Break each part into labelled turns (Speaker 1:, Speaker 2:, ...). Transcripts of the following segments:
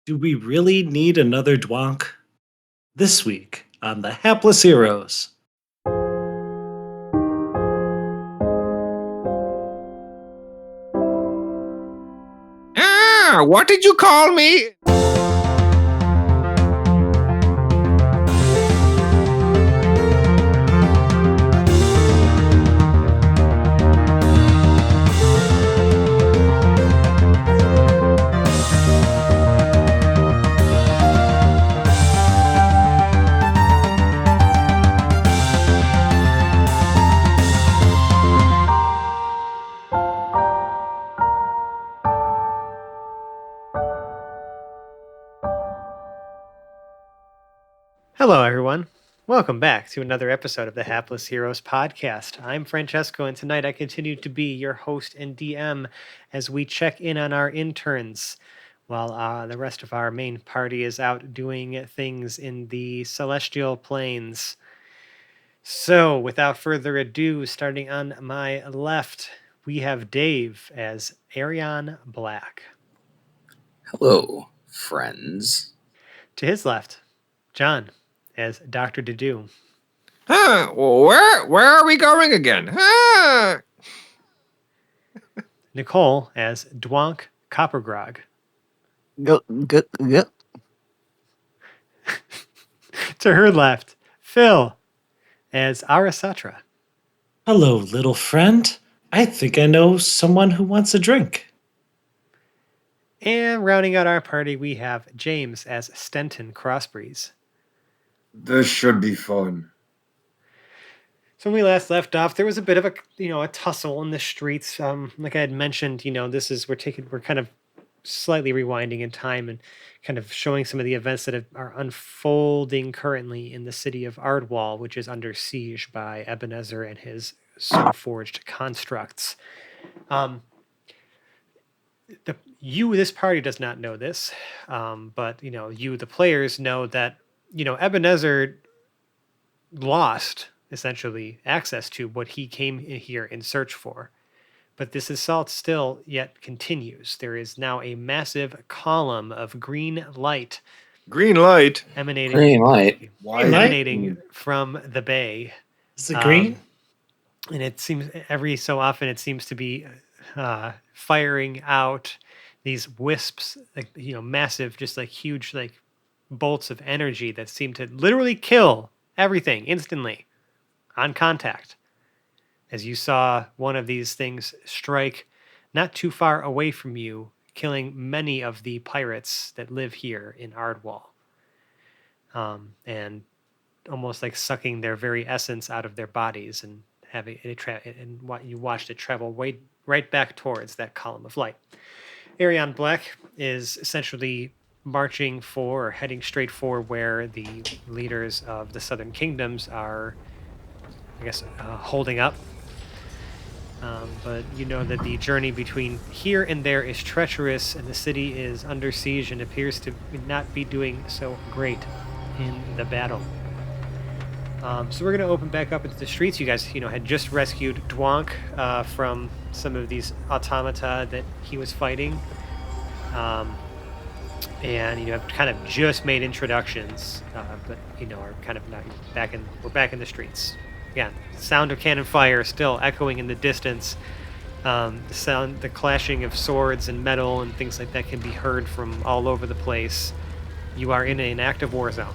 Speaker 1: Do we really need another Dwonk? This week on The Hapless Heroes.
Speaker 2: What did you call me?
Speaker 3: Hello, everyone. Welcome back to another episode of the Hapless Heroes podcast. I'm Francesco, and tonight I continue to be your host and DM as we check in on our interns while the rest of our main party is out doing things in the celestial planes. So, without further ado, starting on my left, we have Dave as Arion Black.
Speaker 4: Hello, friends.
Speaker 3: To his left, John as Dr. Dedu.
Speaker 2: Where are we going again?
Speaker 3: Nicole as Dwonk Coppergrog.
Speaker 4: Go.
Speaker 3: To her left, Phil as Arasatra.
Speaker 1: Hello, little friend. I think I know someone who wants a drink.
Speaker 3: And rounding out our party, we have James as Stenton Crossbreeze.
Speaker 5: This should be fun.
Speaker 3: So when we last left off, there was a bit of a tussle in the streets. Like I had mentioned, we're kind of slightly rewinding in time and kind of showing some of the events that are unfolding currently in the city of Ardwall, which is under siege by Ebenezer and his soul-forged constructs. This party does not know this, but you, the players, know that Ebenezer lost essentially access to what he came in here in search for. But this assault still yet continues. There is now a massive column of green light.
Speaker 2: Green light.
Speaker 3: Emanating from the bay.
Speaker 1: Is it green?
Speaker 3: And it seems every so often it seems to be firing out these wisps, massive, just like huge, like bolts of energy that seem to literally kill everything instantly on contact. As you saw one of these things strike not too far away from you, killing many of the pirates that live here in Ardwall, and almost like sucking their very essence out of their bodies and having it and what you watched it travel right back towards that column of light. Arion Black is essentially marching for or heading straight for where the leaders of the Southern Kingdoms are, holding up. But you know that the journey between here and there is treacherous, and the city is under siege and appears to not be doing so great in the battle. So we're going to open back up into the streets. You guys, had just rescued Dwonk from some of these automata that he was fighting. And have kind of just made introductions, but are kind of not we're back in the streets. Again, sound of cannon fire still echoing in the distance. The clashing of swords and metal and things like that can be heard from all over the place. You are in an active war zone.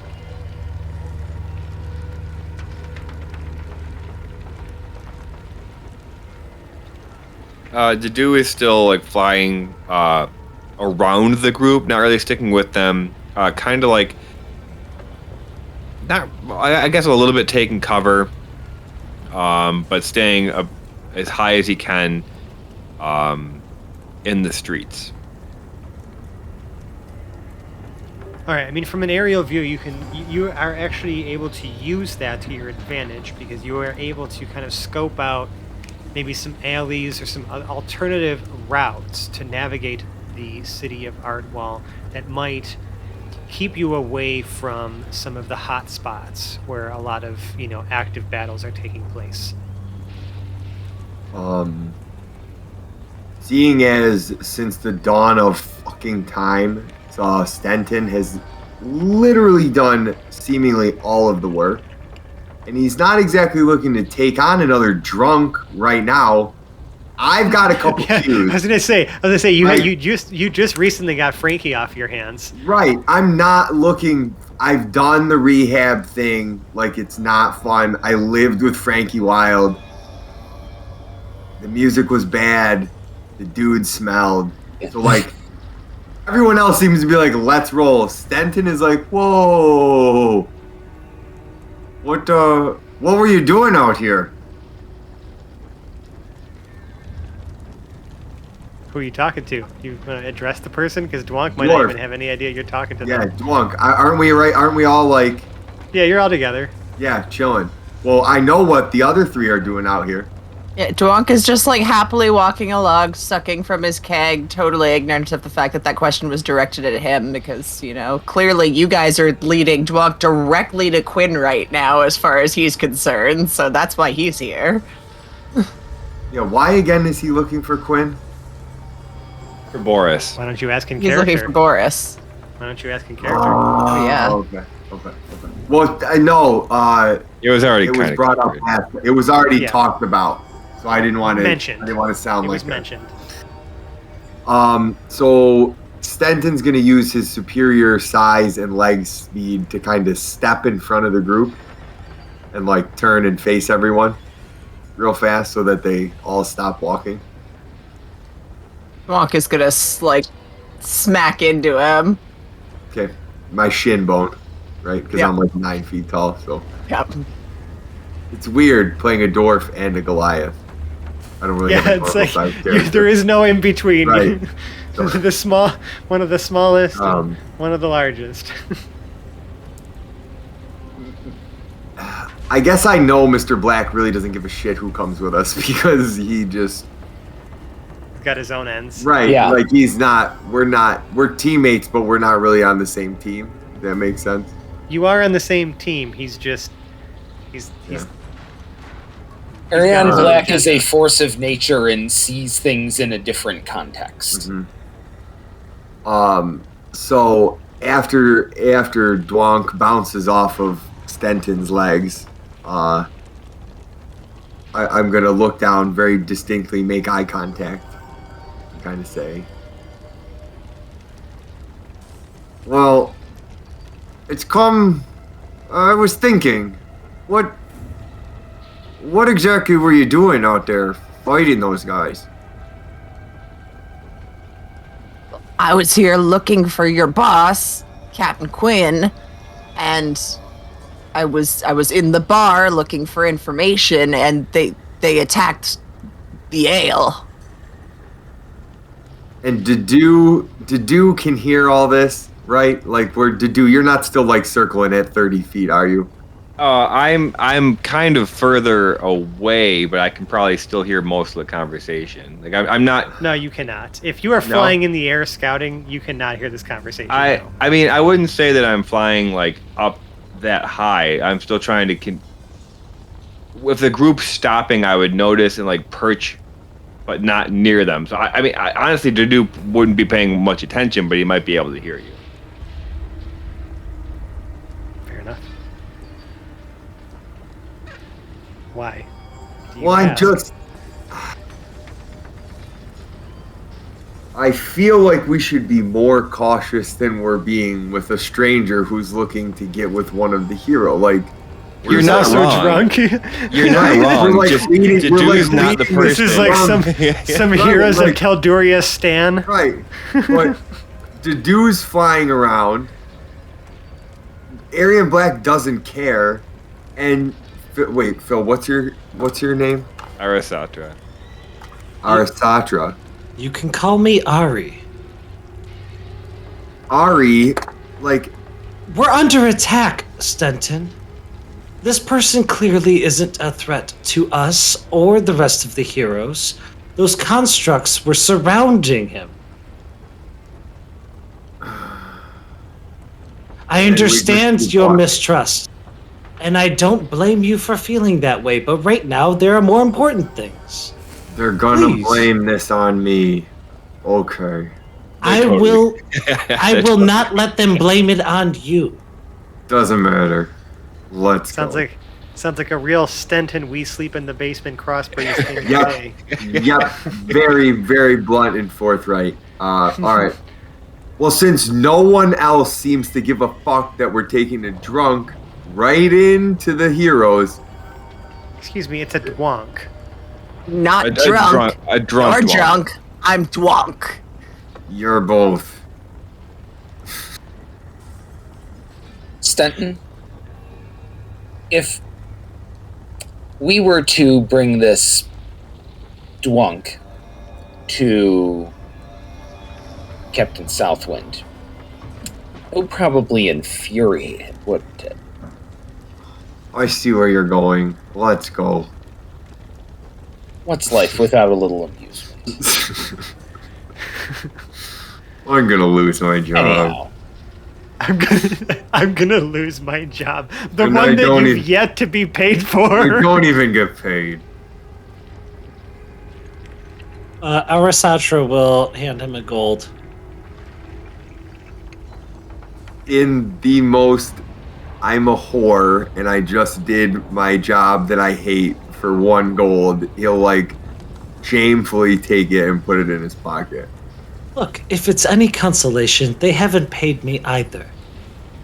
Speaker 2: Dedu is still flying around the group, not really sticking with them. Kind of I guess a little bit taking cover, but staying as high as he can in the streets.
Speaker 3: All right. From an aerial view, you are actually able to use that to your advantage because you are able to kind of scope out maybe some alleys or some alternative routes to navigate the city of Ardwall that might keep you away from some of the hot spots where a lot of active battles are taking place.
Speaker 5: Seeing as since the dawn of fucking time, So Stenton has literally done seemingly all of the work. And he's not exactly looking to take on another drunk right now. I've got a couple
Speaker 3: Yeah,
Speaker 5: cues.
Speaker 3: I was gonna say
Speaker 5: Like-
Speaker 3: you just recently got Frankie off your hands.
Speaker 5: Right. I'm not looking. I've done the rehab thing. Like, it's not fun. I lived with Frankie Wild. The music was bad. The dude smelled. So, like, everyone else seems to be like, let's roll. Stenton is like, whoa. What were you doing out here?
Speaker 3: Who are you talking to? You want to address the person? Because Dwonk might
Speaker 5: Dwarf.
Speaker 3: not even have any idea you're talking to
Speaker 5: Yeah,
Speaker 3: them.
Speaker 5: Dwunk. Aren't we right? Aren't we all like,
Speaker 3: Yeah, you're all together.
Speaker 5: yeah, chilling? Well, I know what the other three are doing out here.
Speaker 6: Yeah, Dwonk is just like happily walking along, sucking from his keg, totally ignorant of the fact that that question was directed at him because, you know, clearly you guys are leading Dwonk directly to Quinn right now as far as he's concerned, so that's why he's here.
Speaker 5: Yeah, why again is he looking for Quinn?
Speaker 2: For Boris.
Speaker 3: Why don't you ask in
Speaker 6: He's
Speaker 3: character?
Speaker 6: looking for Boris.
Speaker 3: Why don't you ask in character?
Speaker 6: Oh, yeah.
Speaker 5: Okay. Well, I know.
Speaker 2: It was already
Speaker 5: It
Speaker 2: kind
Speaker 5: was
Speaker 2: of
Speaker 5: brought up. It was already
Speaker 3: Yeah.
Speaker 5: talked about, so I didn't want to.
Speaker 3: Mentioned.
Speaker 5: I didn't want to sound
Speaker 3: It
Speaker 5: like
Speaker 3: was
Speaker 5: that.
Speaker 3: mentioned.
Speaker 5: So Stenton's going to use his superior size and leg speed to kind of step in front of the group and like turn and face everyone real fast so that they all stop walking.
Speaker 6: Dwonk is gonna, like, smack into him.
Speaker 5: Okay, my shin bone, right? Because
Speaker 6: Yeah.
Speaker 5: I'm like 9 feet tall, so
Speaker 6: Yep.
Speaker 5: it's weird playing a dwarf and a Goliath. I don't really
Speaker 3: Yeah,
Speaker 5: have a
Speaker 3: it's
Speaker 5: normal
Speaker 3: like
Speaker 5: size character.
Speaker 3: there is no in between.
Speaker 5: Right.
Speaker 3: One of the smallest, and
Speaker 5: Um,
Speaker 3: one of the largest.
Speaker 5: I guess I know Mr. Black really doesn't give a shit who comes with us because he just
Speaker 3: Got his own ends.
Speaker 5: right.
Speaker 4: Yeah.
Speaker 5: Like we're teammates, but we're not really on the same team. If that makes sense.
Speaker 3: You are on the same team. He's
Speaker 4: Ariane
Speaker 5: got-
Speaker 4: Black is a force of nature and sees things in a different context.
Speaker 5: So after Dwonk bounces off of Stenton's legs, I'm gonna look down very distinctly, make eye contact, and kind of say, "Well, it's come. I was thinking, what exactly were you doing out there, fighting those guys?"
Speaker 6: I was here looking for your boss, Captain Quinn, and I was in the bar looking for information, and they attacked the ale.
Speaker 5: And Dedu can hear all this, right? Like, where Dedu, you're not still like circling at 30 feet, are you?
Speaker 2: I'm kind of further away, but I can probably still hear most of the conversation. Like I'm not.
Speaker 3: No, you cannot. If you are
Speaker 2: No.
Speaker 3: flying in the air scouting, you cannot hear this conversation. no.
Speaker 2: I mean, I wouldn't say that I'm flying like up that high. I'm still trying to. With the group stopping, I would notice and like perch, but not near them. So I mean, honestly, Dedu wouldn't be paying much attention, but he might be able to hear you.
Speaker 3: Fair enough. Why? Do you
Speaker 5: Well,
Speaker 3: ask?
Speaker 5: I feel like we should be more cautious than we're being with a stranger who's looking to get with one of the hero. Like, we're
Speaker 2: You're not
Speaker 3: so
Speaker 2: wrong.
Speaker 3: drunk.
Speaker 2: You're not
Speaker 5: Right,
Speaker 2: wrong.
Speaker 5: we're like
Speaker 2: Just
Speaker 5: leading- we're
Speaker 2: Dedu's
Speaker 5: like
Speaker 2: not the
Speaker 5: leading
Speaker 2: person.
Speaker 3: This is like
Speaker 5: Wrong.
Speaker 3: some
Speaker 5: Right,
Speaker 3: heroes
Speaker 5: like-
Speaker 3: of Caldoria Stan.
Speaker 5: Right. But Dedu's flying around. Arian Black doesn't care. And wait, Phil, what's your name?
Speaker 2: Arasatra.
Speaker 5: Arasatra.
Speaker 1: You can call me Ari.
Speaker 5: Ari, like,
Speaker 1: We're under attack, Stenton. This person clearly isn't a threat to us or the rest of the heroes. Those constructs were surrounding him. I
Speaker 5: we
Speaker 1: understand
Speaker 5: just keep
Speaker 1: your
Speaker 5: walking.
Speaker 1: mistrust, and I don't blame you for feeling that way, but right now there are more important things.
Speaker 5: they're gonna
Speaker 1: Please.
Speaker 5: blame this on me. Okay.
Speaker 1: I will not let them blame it on you.
Speaker 5: Doesn't matter. Let's
Speaker 3: Sounds
Speaker 5: go.
Speaker 3: like a real Stenton we sleep in the basement crossbreeze thing to
Speaker 5: Yep.
Speaker 3: say.
Speaker 5: Yep. Very, very blunt and forthright. All right. Well, since no one else seems to give a fuck that we're taking a drunk right into the heroes,
Speaker 3: Excuse me, it's a dwonk.
Speaker 6: Not drunk.
Speaker 2: A drunk.
Speaker 6: You're drunk. I'm dwonk.
Speaker 5: you're both.
Speaker 4: Stenton, if we were to bring this dwunk to Captain Southwind, it would probably infuriate him, wouldn't it?
Speaker 5: I see where you're going. Let's go.
Speaker 4: What's life without a little amusement?
Speaker 5: I'm gonna lose my job.
Speaker 4: Anyhow,
Speaker 3: I'm gonna lose my job. The
Speaker 5: And I
Speaker 3: one that
Speaker 5: don't
Speaker 3: you've
Speaker 5: even-
Speaker 3: yet to be paid
Speaker 5: We
Speaker 3: for.
Speaker 5: don't even get paid.
Speaker 1: Arasatra will hand him a gold.
Speaker 5: In the most, I'm a whore and I just did my job that I hate for 1 gold, he'll like shamefully take it and put it in his pocket.
Speaker 1: Look, if it's any consolation, they haven't paid me either.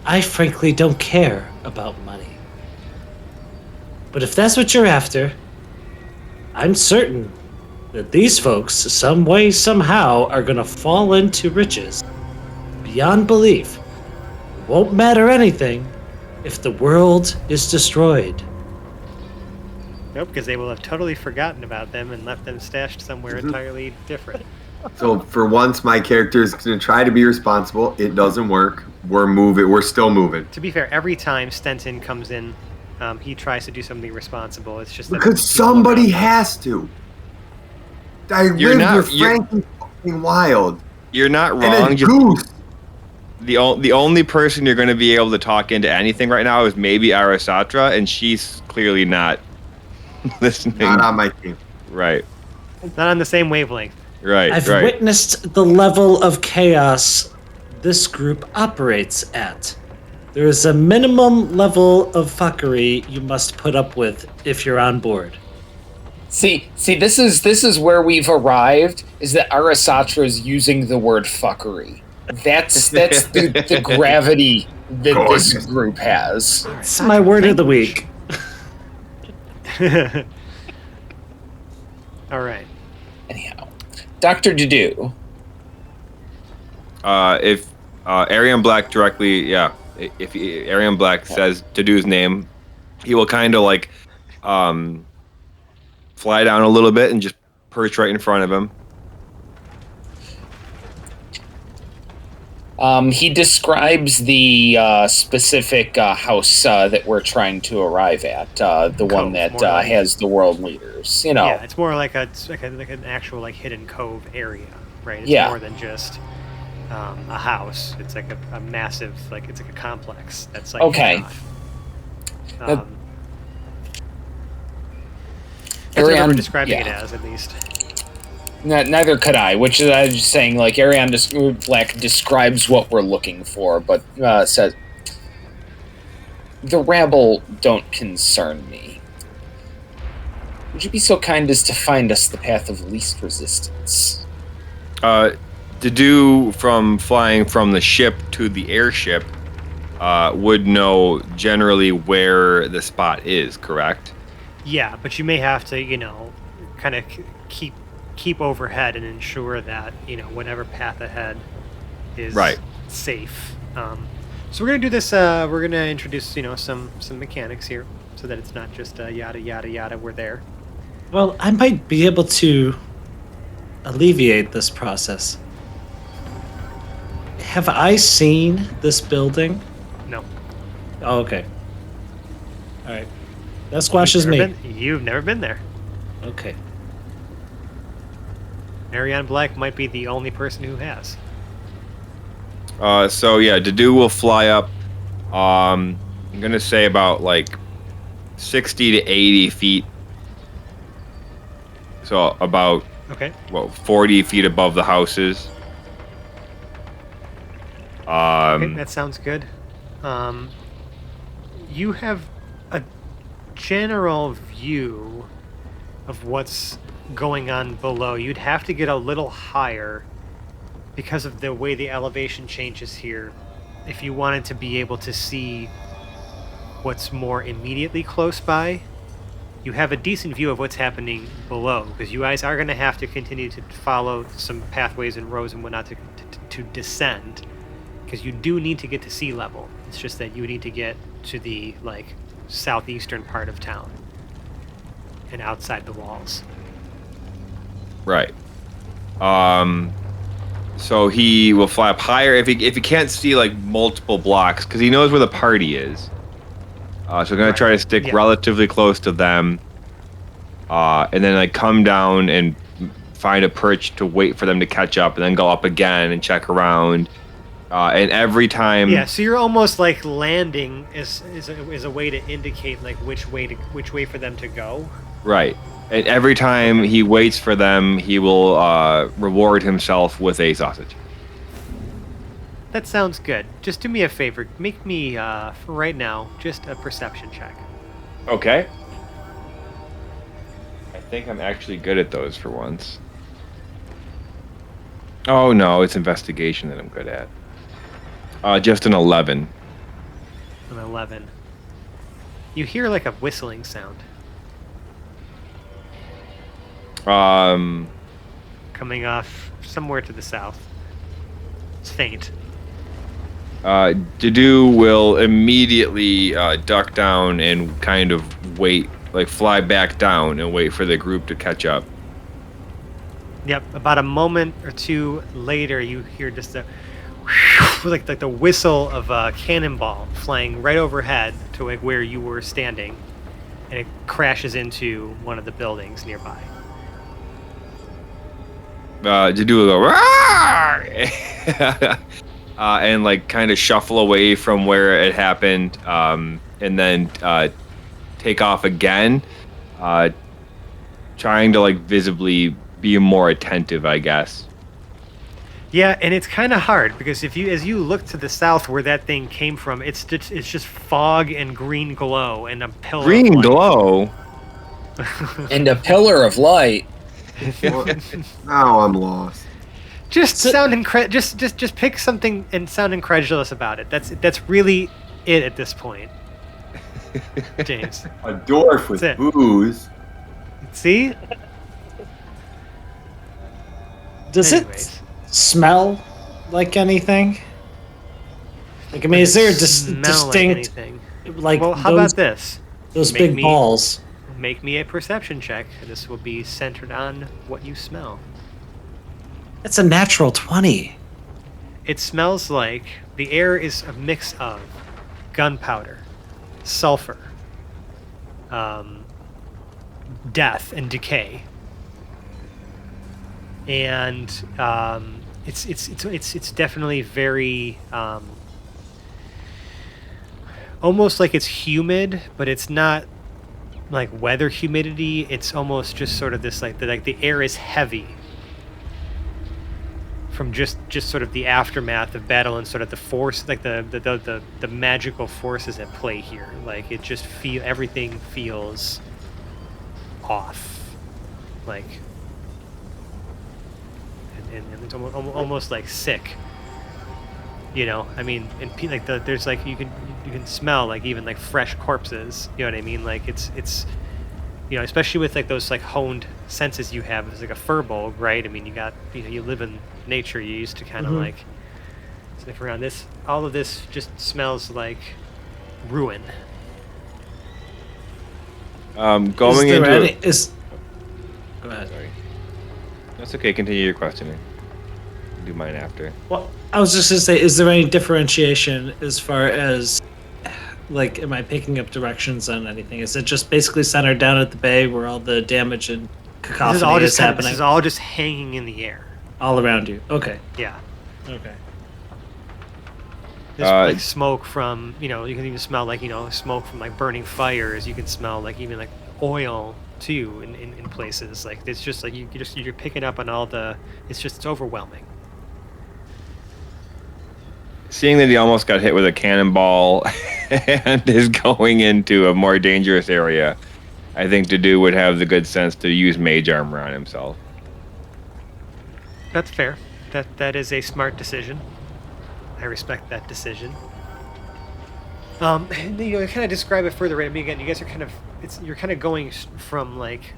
Speaker 1: I frankly don't care about money. But if that's what you're after, I'm certain that these folks, some way, somehow, are gonna fall into riches beyond belief. It won't matter anything if the world is destroyed.
Speaker 3: Nope, because they will have totally forgotten about them and left them stashed somewhere entirely different.
Speaker 5: So for once, my character is gonna try to be responsible. It doesn't work. We're still moving.
Speaker 3: To be fair, every time Stenton comes in, he tries to do something responsible. It's just that
Speaker 5: Because
Speaker 3: people
Speaker 5: somebody
Speaker 3: around-
Speaker 5: has to. I
Speaker 2: You're
Speaker 5: live
Speaker 2: not-
Speaker 5: with
Speaker 2: you're-
Speaker 5: Frankie fucking Wild.
Speaker 2: You're not
Speaker 5: And
Speaker 2: wrong.
Speaker 5: a
Speaker 2: Just
Speaker 5: goose.
Speaker 2: the only person you're going to be able to talk into anything right now is maybe Arasatra, and she's clearly not listening.
Speaker 5: Not on my team.
Speaker 2: Right.
Speaker 3: Not on the same wavelength.
Speaker 2: Right.
Speaker 1: I've
Speaker 2: right.
Speaker 1: witnessed the level of chaos this group operates at. There is a minimum level of fuckery you must put up with if you're on board.
Speaker 4: see, this is where we've arrived. Is that Arasatra is using the word fuckery? That's the gravity that this
Speaker 5: Gorgeous.
Speaker 4: group has.
Speaker 1: It's my word of the week.
Speaker 3: All right.
Speaker 4: Anyhow, Dr. Dedu,
Speaker 2: If Arian Black directly, if Arian Black says to do his name, he will kind of like fly down a little bit and just perch right in front of him.
Speaker 4: he describes the specific house that we're trying to arrive at, the one
Speaker 3: Cove,
Speaker 4: that
Speaker 3: more like.
Speaker 4: has the world leaders. You know,
Speaker 3: Yeah, it's more like like an actual like hidden cove area, right? It's
Speaker 4: Yeah.
Speaker 3: more than just a house. It's like a massive, like it's like a complex. That's like
Speaker 4: Okay.
Speaker 3: That's what we're
Speaker 4: Ariane-
Speaker 3: describing it
Speaker 4: yeah.
Speaker 3: as, at least.
Speaker 4: Neither could I, which is I was just saying, like, Ariane Black describes what we're looking for, but says, the rabble don't concern me. Would you be so kind as to find us the path of least resistance?
Speaker 2: To do from flying from the ship to the airship, would know generally where the spot is, correct?
Speaker 3: Yeah, but you may have to, kind of keep overhead and ensure that whatever path ahead is
Speaker 2: Right.
Speaker 3: safe. So we're gonna do this. We're gonna introduce some mechanics here, so that it's not just yada yada yada. We're there.
Speaker 1: Well, I might be able to alleviate this process. Have I seen this building?
Speaker 3: No,
Speaker 1: Oh, okay. All right. That squashes me.
Speaker 3: You've never been there.
Speaker 1: Okay.
Speaker 3: Marianne Black might be the only person who has.
Speaker 2: So yeah, Dedu will fly up. I'm gonna say about like 60 to 80 feet. So about
Speaker 3: Okay.
Speaker 2: 40 feet above the houses.
Speaker 3: Okay, that sounds good. You have a general view of what's going on below. You'd have to get a little higher because of the way the elevation changes here if you wanted to be able to see what's more immediately close by. You have a decent view of what's happening below, because you guys are going to have to continue to follow some pathways and roads and whatnot to descend, because you do need to get to sea level. It's just that you need to get to the like southeastern part of town and outside the walls.
Speaker 2: Right. So he will fly up higher if he can't see like multiple blocks, because he knows where the party is. So I'm gonna try to stick relatively close to them, and then like come down and find a perch to wait for them to catch up, and then go up again and check around. And every time,
Speaker 3: yeah. So you're almost like landing is a way to indicate like which way for them to go.
Speaker 2: Right. And every time he waits for them, he will reward himself with a sausage.
Speaker 3: That sounds good. Just do me a favor. Make me, for right now, just a perception check.
Speaker 2: Okay. I think I'm actually good at those for once. Oh no, it's investigation that I'm good at. Just an 11.
Speaker 3: An 11. You hear like a whistling sound. Coming off somewhere to the south. It's faint.
Speaker 2: Dedu will immediately duck down and kind of wait, like fly back down and wait for the group to catch up.
Speaker 3: Yep, about a moment or two later, you hear just a like the whistle of a cannonball flying right overhead to like where you were standing, and it crashes into one of the buildings nearby.
Speaker 2: Dedu will go "Rawr!" And like kind of shuffle away from where it happened, and then take off again, trying to like visibly be more attentive, I guess.
Speaker 3: Yeah, and it's kind of hard because as you look to the south where that thing came from, it's just fog and green glow and a pillar.
Speaker 2: Green
Speaker 3: of light.
Speaker 2: glow.
Speaker 4: And a pillar of light.
Speaker 5: Now I'm lost.
Speaker 3: Just just pick something and sound incredulous about it. That's really it at this point. James.
Speaker 5: A dwarf with
Speaker 3: That's it.
Speaker 5: booze.
Speaker 3: See?
Speaker 1: Does
Speaker 3: Anyways.
Speaker 1: it smell like anything? Like, I mean, is there a
Speaker 3: Smell
Speaker 1: distinct,
Speaker 3: like anything?
Speaker 1: like
Speaker 3: Well, how
Speaker 1: those,
Speaker 3: about this?
Speaker 1: those
Speaker 3: Make
Speaker 1: big
Speaker 3: me-
Speaker 1: balls?
Speaker 3: Make me a perception check. This will be centered on what you smell.
Speaker 1: That's a natural 20.
Speaker 3: It smells like the air is a mix of gunpowder, sulfur, death and decay, and it's definitely very almost like it's humid, but it's not like weather humidity. It's almost just sort of this like the air is heavy from just sort of the aftermath of battle and sort of the force, like the magical forces at play here. Like it just everything feels off, like, and it's almost like sick. You know, I mean, and like there's like you can smell like even like fresh corpses. You know what I mean? Like it's you know, especially with like those like honed senses you have as like a furbolg, right? I mean, you live in nature. You used to kind of like sniff around. All of this just smells like ruin.
Speaker 2: Going
Speaker 1: Is there
Speaker 2: into
Speaker 1: any, is Go ahead.
Speaker 2: Sorry. That's okay. Continue your questioning. Do mine after.
Speaker 1: Well, I was just gonna say, is there any differentiation as far as, like, am I picking up directions on anything? Is it just basically centered down at the bay where all the damage and cacophony is happening?
Speaker 3: This is all just hanging in the air.
Speaker 1: All around you. Okay.
Speaker 3: Yeah.
Speaker 1: Okay.
Speaker 3: There's like smoke from, you know, you can even smell like, you know, smoke from like burning fires. You can smell like even like oil too in places. Like it's just like you're picking up on all the. It's overwhelming.
Speaker 2: seeing that he almost got hit with a cannonball and is going into a more dangerous area, I think Dedu would have the good sense to use mage armor on himself.
Speaker 3: That's fair. That is a smart decision. I respect that decision. And, you know, kind of describe it further. Right? I mean, again, you guys are you're kind of going from like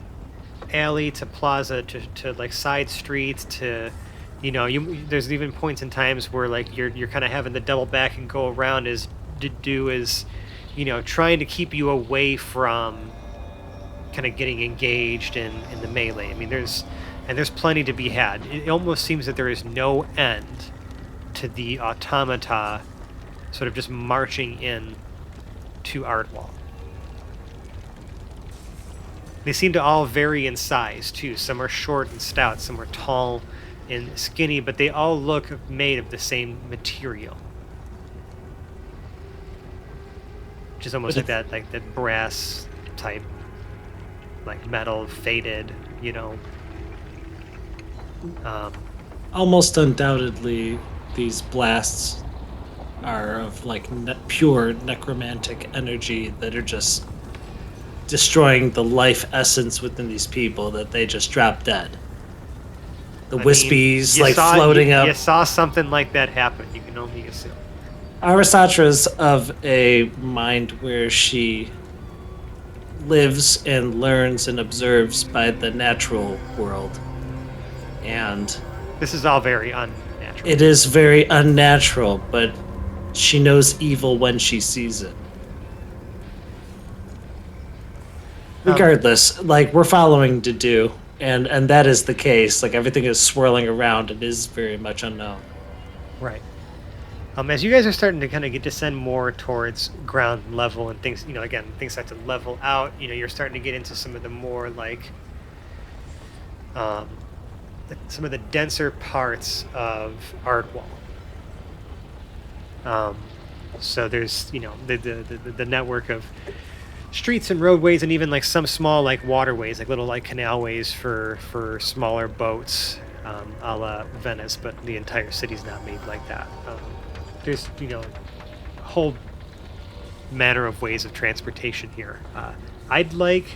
Speaker 3: alley to plaza to like side streets to, you know, there's even points in times where like you're kind of having to double back and go around as Dedu is, you know, trying to keep you away from kind of getting engaged in the melee. I mean, there's plenty to be had. It almost seems that there is no end to the automata sort of just marching in to Ardwall. They seem to all vary in size too. Some are short and stout, some are tall and skinny, but they all look made of the same material. Which is almost like that brass type, like metal, faded, you know.
Speaker 1: Almost undoubtedly, these blasts are of like pure necromantic energy that are just destroying the life essence within these people that they just drop dead. The wispies floating up.
Speaker 3: You saw something like that happen. You can only assume.
Speaker 1: Arisatra's of a mind where she lives and learns and observes by the natural world. And
Speaker 3: this is all very unnatural.
Speaker 1: It is very unnatural, but she knows evil when she sees it. Regardless, like, we're following Dedu, and that is the case. Like, everything is swirling around. It is very much unknown.
Speaker 3: Right. As you guys are starting to kind of descend more towards ground level and things, you know, again, things start to level out. You know, you're starting to get into some of the more, like, some of the denser parts of Ardwall. So there's, you know, the network of streets and roadways, and even like some small like waterways, like little like canalways for smaller boats, a la Venice, but the entire city's not made like that. There's, you know, a whole manner of ways of transportation here. I'd like,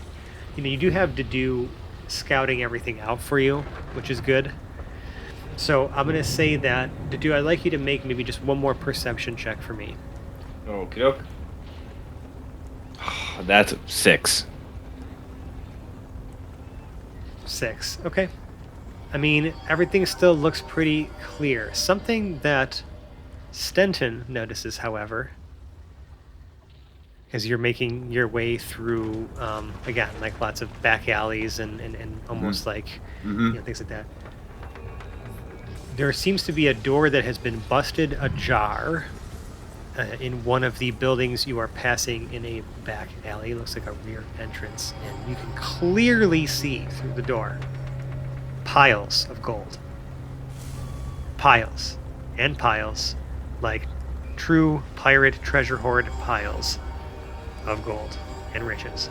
Speaker 3: you know, you do have Dedu scouting everything out for you, which is good. So I'm gonna say that, Dedu, I'd like you to make maybe just one more perception check for me.
Speaker 2: Okie doke. That's 6.
Speaker 3: 6. Okay. I mean, everything still looks pretty clear. Something that Stenton notices, however, as you're making your way through, again, like lots of back alleys and almost like, you know, things like that. There seems to be a door that has been busted ajar in one of the buildings you are passing in a back alley. It looks like a rear entrance, and you can clearly see through the door piles of gold. Piles and piles, like true pirate treasure hoard piles of gold and riches.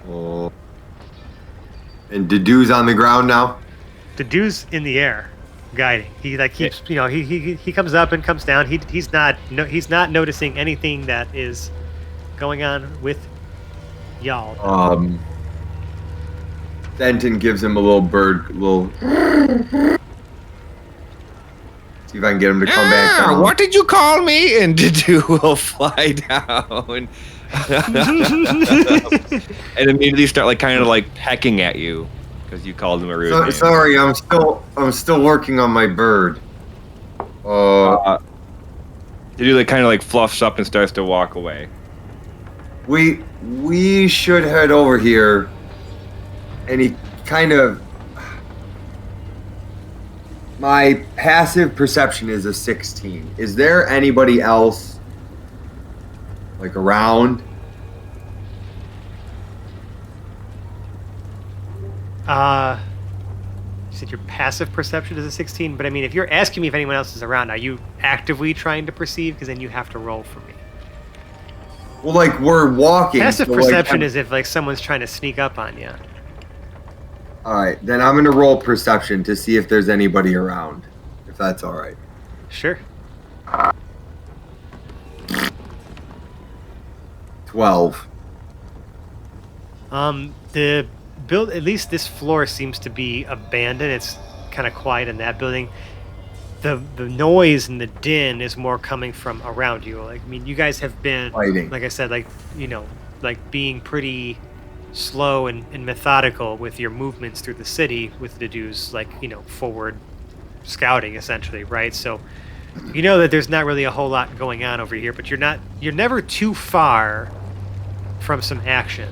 Speaker 5: Oh. And Dedu's on the ground now?
Speaker 3: Dedu's in the air, guiding. He like keeps, you know, he comes up and comes down. He's not noticing anything that is going on with y'all.
Speaker 5: Denton gives him a little bird, see if I can get him to come back down.
Speaker 2: What did you call me? And Dedu will fly down. And immediately start like kind of like pecking at you because you called him a rude name.
Speaker 5: Sorry, I'm still working on my bird.
Speaker 2: Dedu like kind of like fluffs up and starts to walk away.
Speaker 5: We should head over here. And he kind of... My passive perception is a 16. Is there anybody else, like, around?
Speaker 3: You said your passive perception is a 16, but I mean, if you're asking me if anyone else is around, are you actively trying to perceive? Because then you have to roll for me.
Speaker 5: Well, like, we're walking.
Speaker 3: Passive
Speaker 5: so,
Speaker 3: perception
Speaker 5: like,
Speaker 3: is if, like, someone's trying to sneak up on you.
Speaker 5: Alright, then I'm going to roll perception to see if there's anybody around. If that's alright.
Speaker 3: Sure.
Speaker 5: 12.
Speaker 3: The at least this floor seems to be abandoned. It's kind of quiet in that building. The noise and the din is more coming from around you. Like, I mean, you guys have been
Speaker 5: Fighting.
Speaker 3: like I said, like, you know, like being pretty slow and methodical with your movements through the city with the dudes, like, you know, forward scouting essentially, right? So you know that there's not really a whole lot going on over here, but you're never too far from some action.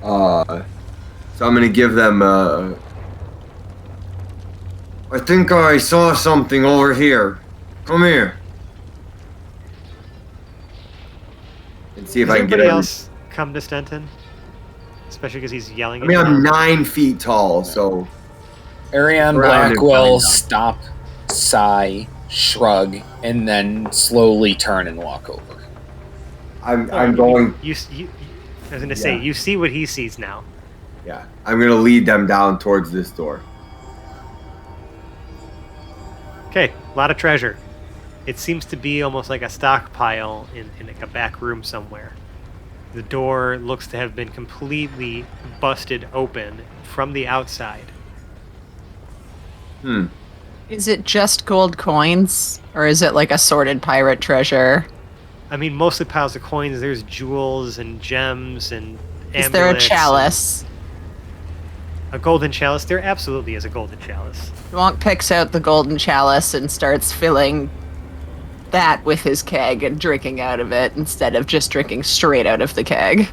Speaker 5: So I'm gonna give them. I think I saw something over here. Come here. And see if
Speaker 3: Does
Speaker 5: I can get
Speaker 3: everybody
Speaker 5: every-
Speaker 3: else come to Stenton? Especially because he's yelling
Speaker 5: I
Speaker 3: at
Speaker 5: mean,
Speaker 3: you
Speaker 5: I'm
Speaker 3: now.
Speaker 5: 9 feet tall, so
Speaker 4: Arion
Speaker 5: Around and
Speaker 4: Blackwell
Speaker 5: find out.
Speaker 4: stop, sigh, shrug, and then slowly turn and walk over.
Speaker 5: I'm going.
Speaker 3: I was gonna say,
Speaker 5: Yeah.
Speaker 3: you see what he sees now.
Speaker 5: Yeah, I'm gonna lead them down towards this door.
Speaker 3: Okay, a lot of treasure. It seems to be almost like a stockpile in like a back room somewhere. The door looks to have been completely busted open from the outside.
Speaker 6: Is it just gold coins? Or is it like assorted pirate treasure?
Speaker 3: I mean, mostly piles of coins. There's jewels and gems and
Speaker 6: Is there a
Speaker 3: amulets and
Speaker 6: chalice?
Speaker 3: a golden chalice? There absolutely is a golden chalice.
Speaker 6: Wonk picks out the golden chalice and starts filling that with his keg and drinking out of it instead of just drinking straight out of the keg.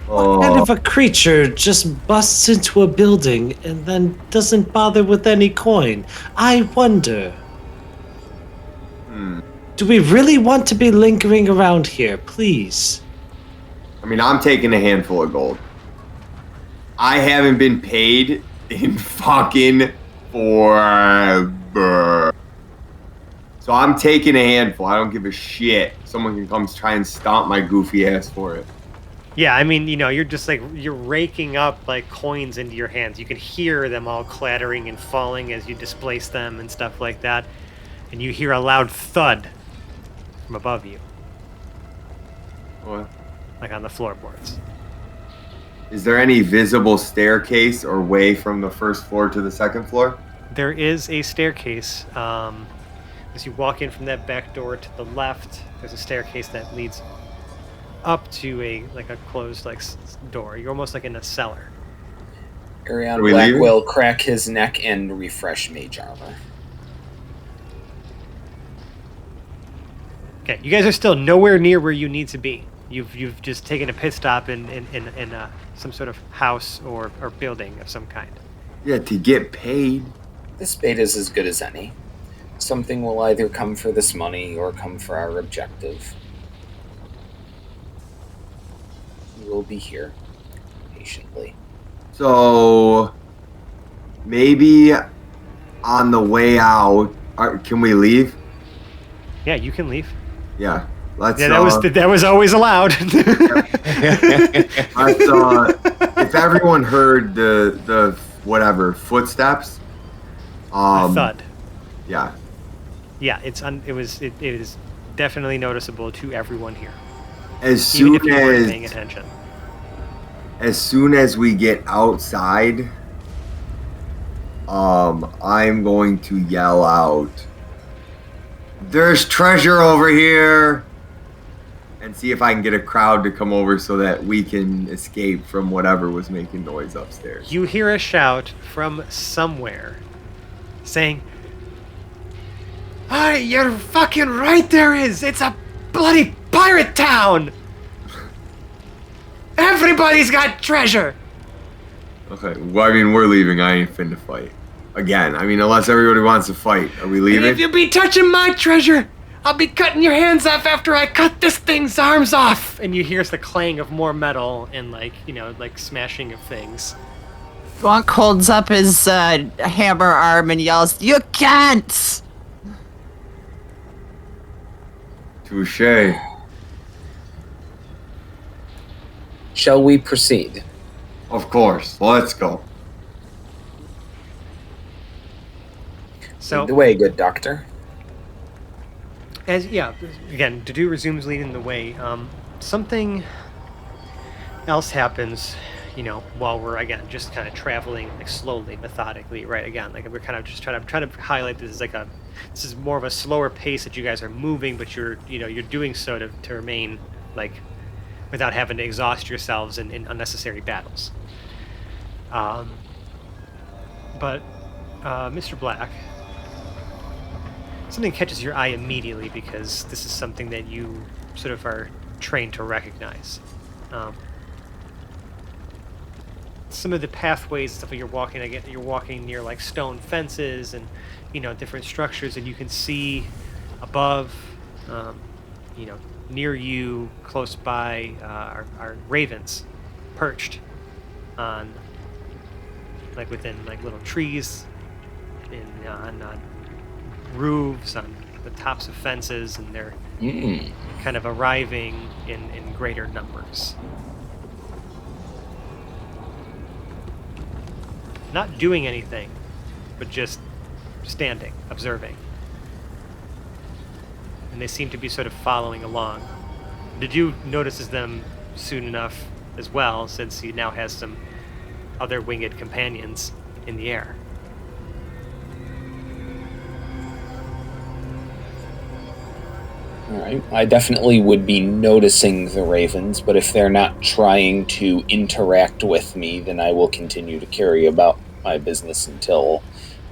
Speaker 5: Oh,
Speaker 1: What kind of a creature just busts into a building and then doesn't bother with any coin? I wonder. Do we really want to be lingering around here? Please.
Speaker 5: I mean, I'm taking a handful of gold. I haven't been paid in fucking forever. So I'm taking a handful. I don't give a shit. Someone can come try and stomp my goofy ass for it.
Speaker 3: Yeah, I mean, you know, you're just like, you're raking up like coins into your hands. You can hear them all clattering and falling as you displace them and stuff like that. And you hear a loud thud from above you,
Speaker 5: What?
Speaker 3: like on the floorboards.
Speaker 5: Is there any visible staircase or way from the first floor to the second floor?
Speaker 3: There is a staircase. As you walk in from that back door to the left, there's a staircase that leads up to a closed door. You're almost like in a cellar.
Speaker 4: Arion
Speaker 5: Are we leaving?
Speaker 4: Blackwell crack his neck and refresh mage armor.
Speaker 3: Okay, you guys are still nowhere near where you need to be. You've just taken a pit stop in some sort of house or building of some kind.
Speaker 5: Yeah, to get paid.
Speaker 4: This bait is as good as any. Something will either come for this money or come for our objective. We will be here patiently.
Speaker 5: So maybe on the way out, can we leave?
Speaker 3: Yeah, you can leave.
Speaker 5: Yeah, let's.
Speaker 3: Yeah, that was always allowed.
Speaker 5: If everyone heard the whatever footsteps,
Speaker 3: A thud.
Speaker 5: Yeah.
Speaker 3: Yeah, it is definitely noticeable to everyone here,
Speaker 5: As
Speaker 3: even
Speaker 5: soon
Speaker 3: if you weren't paying attention.
Speaker 5: as soon as we get outside, I'm going to yell out, "There's treasure over here!" and see if I can get a crowd to come over so that we can escape from whatever was making noise upstairs.
Speaker 3: You hear a shout from somewhere saying, "Hey, you're fucking right, there is! It's a bloody pirate town! Everybody's got treasure!"
Speaker 5: Okay, well, I mean, we're leaving. I ain't finna fight. Again, I mean, unless everybody wants to fight. Are we
Speaker 3: And
Speaker 5: leaving?
Speaker 3: if you be touching my treasure, I'll be cutting your hands off after I cut this thing's arms off! And you hear the clang of more metal and, smashing of things.
Speaker 6: Wonk holds up his hammer arm and yells, "You can't!"
Speaker 5: Touche.
Speaker 4: Shall we proceed?
Speaker 5: Of course. Let's go.
Speaker 3: So
Speaker 4: Lead the way, good doctor.
Speaker 3: Again, Dudu resumes leading the way. Something else happens, while we're again just kind of traveling like slowly, methodically, right? Again, like we're kind of just trying to highlight this as this is more of a slower pace that you guys are moving, but you're doing so to remain like without having to exhaust yourselves in unnecessary battles. But Mr. Black, something catches your eye immediately because this is something that you sort of are trained to recognize. Some of the pathways and stuff that you're walking near like stone fences and different structures, and you can see above, near you, close by, are ravens perched on like within like little trees, on roofs, on the tops of fences, and they're kind of arriving in greater numbers. Not doing anything, but just standing, observing. And they seem to be sort of following along. Did you notice them soon enough as well, since he now has some other winged companions in the air?
Speaker 4: All right. I definitely would be noticing the ravens, but if they're not trying to interact with me, then I will continue to carry about my business until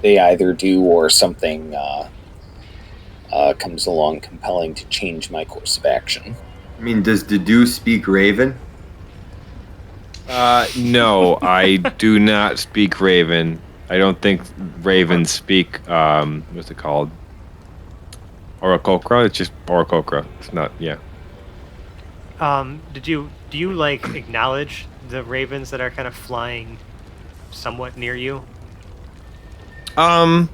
Speaker 4: they either do or something comes along compelling to change my course of action.
Speaker 5: I mean, does Dedu speak Raven?
Speaker 2: No, I do not speak Raven. I don't think ravens speak, what's it called? Oracocra? It's just Oracocra. It's not, yeah.
Speaker 3: Do you like acknowledge the ravens that are kind of flying somewhat near you?
Speaker 2: I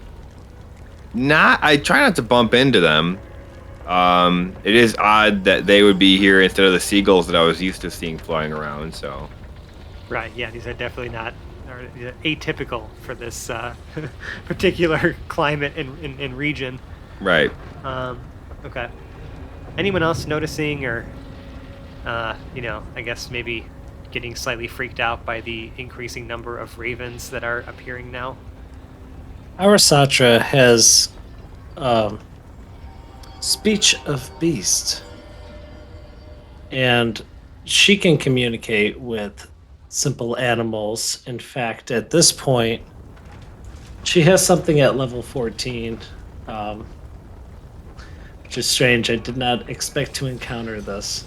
Speaker 2: try not to bump into them. It is odd that they would be here instead of the seagulls that I was used to seeing flying around, so.
Speaker 3: Right, yeah, these are definitely not atypical for this particular climate and region.
Speaker 2: Right.
Speaker 3: Okay. Anyone else noticing or, I guess maybe getting slightly freaked out by the increasing number of ravens that are appearing now?
Speaker 1: Arasatra has speech of beast, and she can communicate with simple animals. In fact, at this point, she has something at level 14, which is strange. I did not expect to encounter this.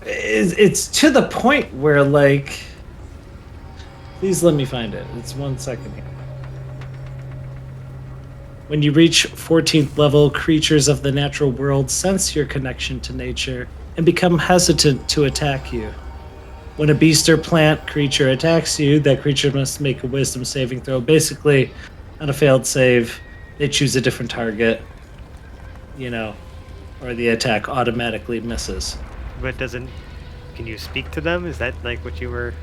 Speaker 1: It's to the point where, like, please let me find it. It's 1 second here. When you reach 14th level, creatures of the natural world sense your connection to nature and become hesitant to attack you. When a beast or plant creature attacks you, that creature must make a wisdom saving throw. Basically, on a failed save, they choose a different target, or the attack automatically misses.
Speaker 3: But can you speak to them? Is that like what you were?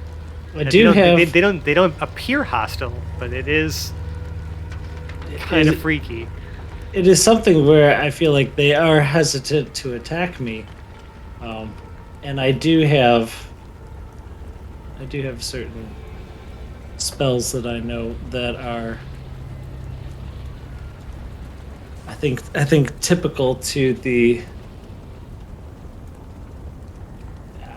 Speaker 1: I do have.
Speaker 3: They don't appear hostile, but it is kind of freaky.
Speaker 1: It is something where I feel like they are hesitant to attack me, and I do have certain spells that I know that are, I think typical to the,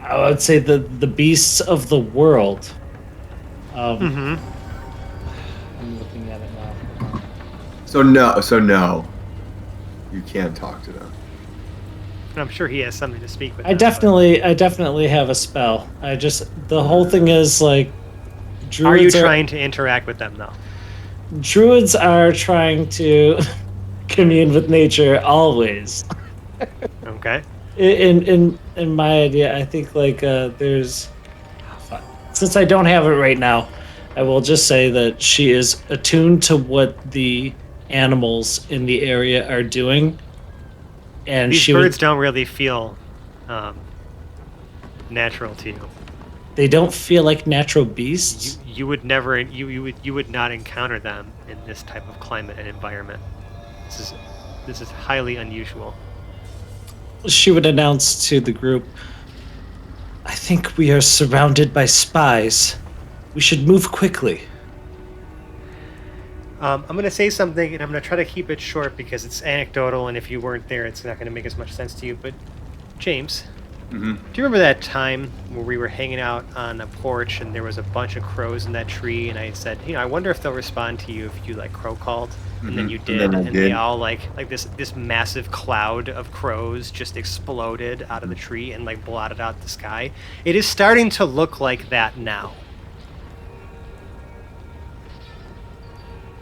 Speaker 1: I would say the beasts of the world. I'm looking at it now.
Speaker 5: So no, you can't talk to them.
Speaker 3: I'm sure he has something to speak with.
Speaker 1: I definitely have a spell. The whole thing is like,
Speaker 3: druids are you trying to interact with them though?
Speaker 1: Druids are trying to commune with nature always.
Speaker 3: Okay.
Speaker 1: In my idea, I think like there's, since I don't have it right now, I will just say that she is attuned to what the animals in the area are doing, and
Speaker 3: these birds don't really feel natural to you.
Speaker 1: They don't feel like natural beasts.
Speaker 3: You would never you would not encounter them in this type of climate and environment. This is highly unusual.
Speaker 1: She would announce to the group, I think we are surrounded by spies. We should move quickly.
Speaker 3: I'm going to say something, and I'm going to try to keep it short because it's anecdotal, and if you weren't there, it's not going to make as much sense to you. But, James, do you remember that time where we were hanging out on a porch and there was a bunch of crows in that tree, and I said, I wonder if they'll respond to you if you, crow called? And then you did,
Speaker 5: And then I
Speaker 3: and they
Speaker 5: did.
Speaker 3: all, this massive cloud of crows just exploded out of the tree and, blotted out the sky. It is starting to look like that now.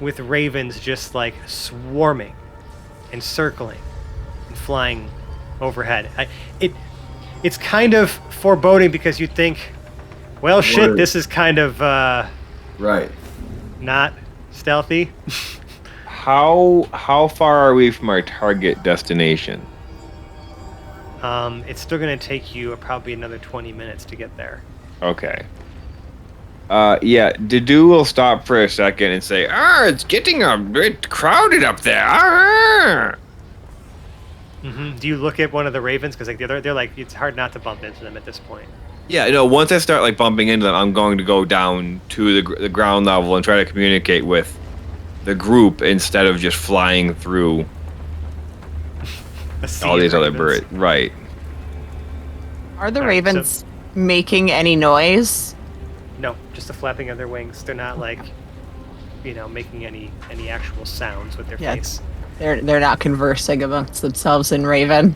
Speaker 3: With ravens just swarming and circling and flying overhead. It's kind of foreboding because you think, well, shit, this is kind of
Speaker 5: Right.
Speaker 3: not stealthy.
Speaker 2: How far are we from our target destination?
Speaker 3: It's still going to take you probably another 20 minutes to get there.
Speaker 2: Okay. Yeah, Dedu will stop for a second and say, it's getting a bit crowded up there.
Speaker 3: Do you look at one of the ravens? Because they're it's hard not to bump into them at this point.
Speaker 2: Yeah, once I start bumping into them, I'm going to go down to the ground level and try to communicate with the group instead of just flying through all these other birds. Right.
Speaker 6: Are the
Speaker 3: All right,
Speaker 6: ravens making any noise?
Speaker 3: No, just the flapping of their wings. They're not making any actual sounds with their
Speaker 6: Yeah.
Speaker 3: face.
Speaker 6: They're not conversing amongst themselves in Raven.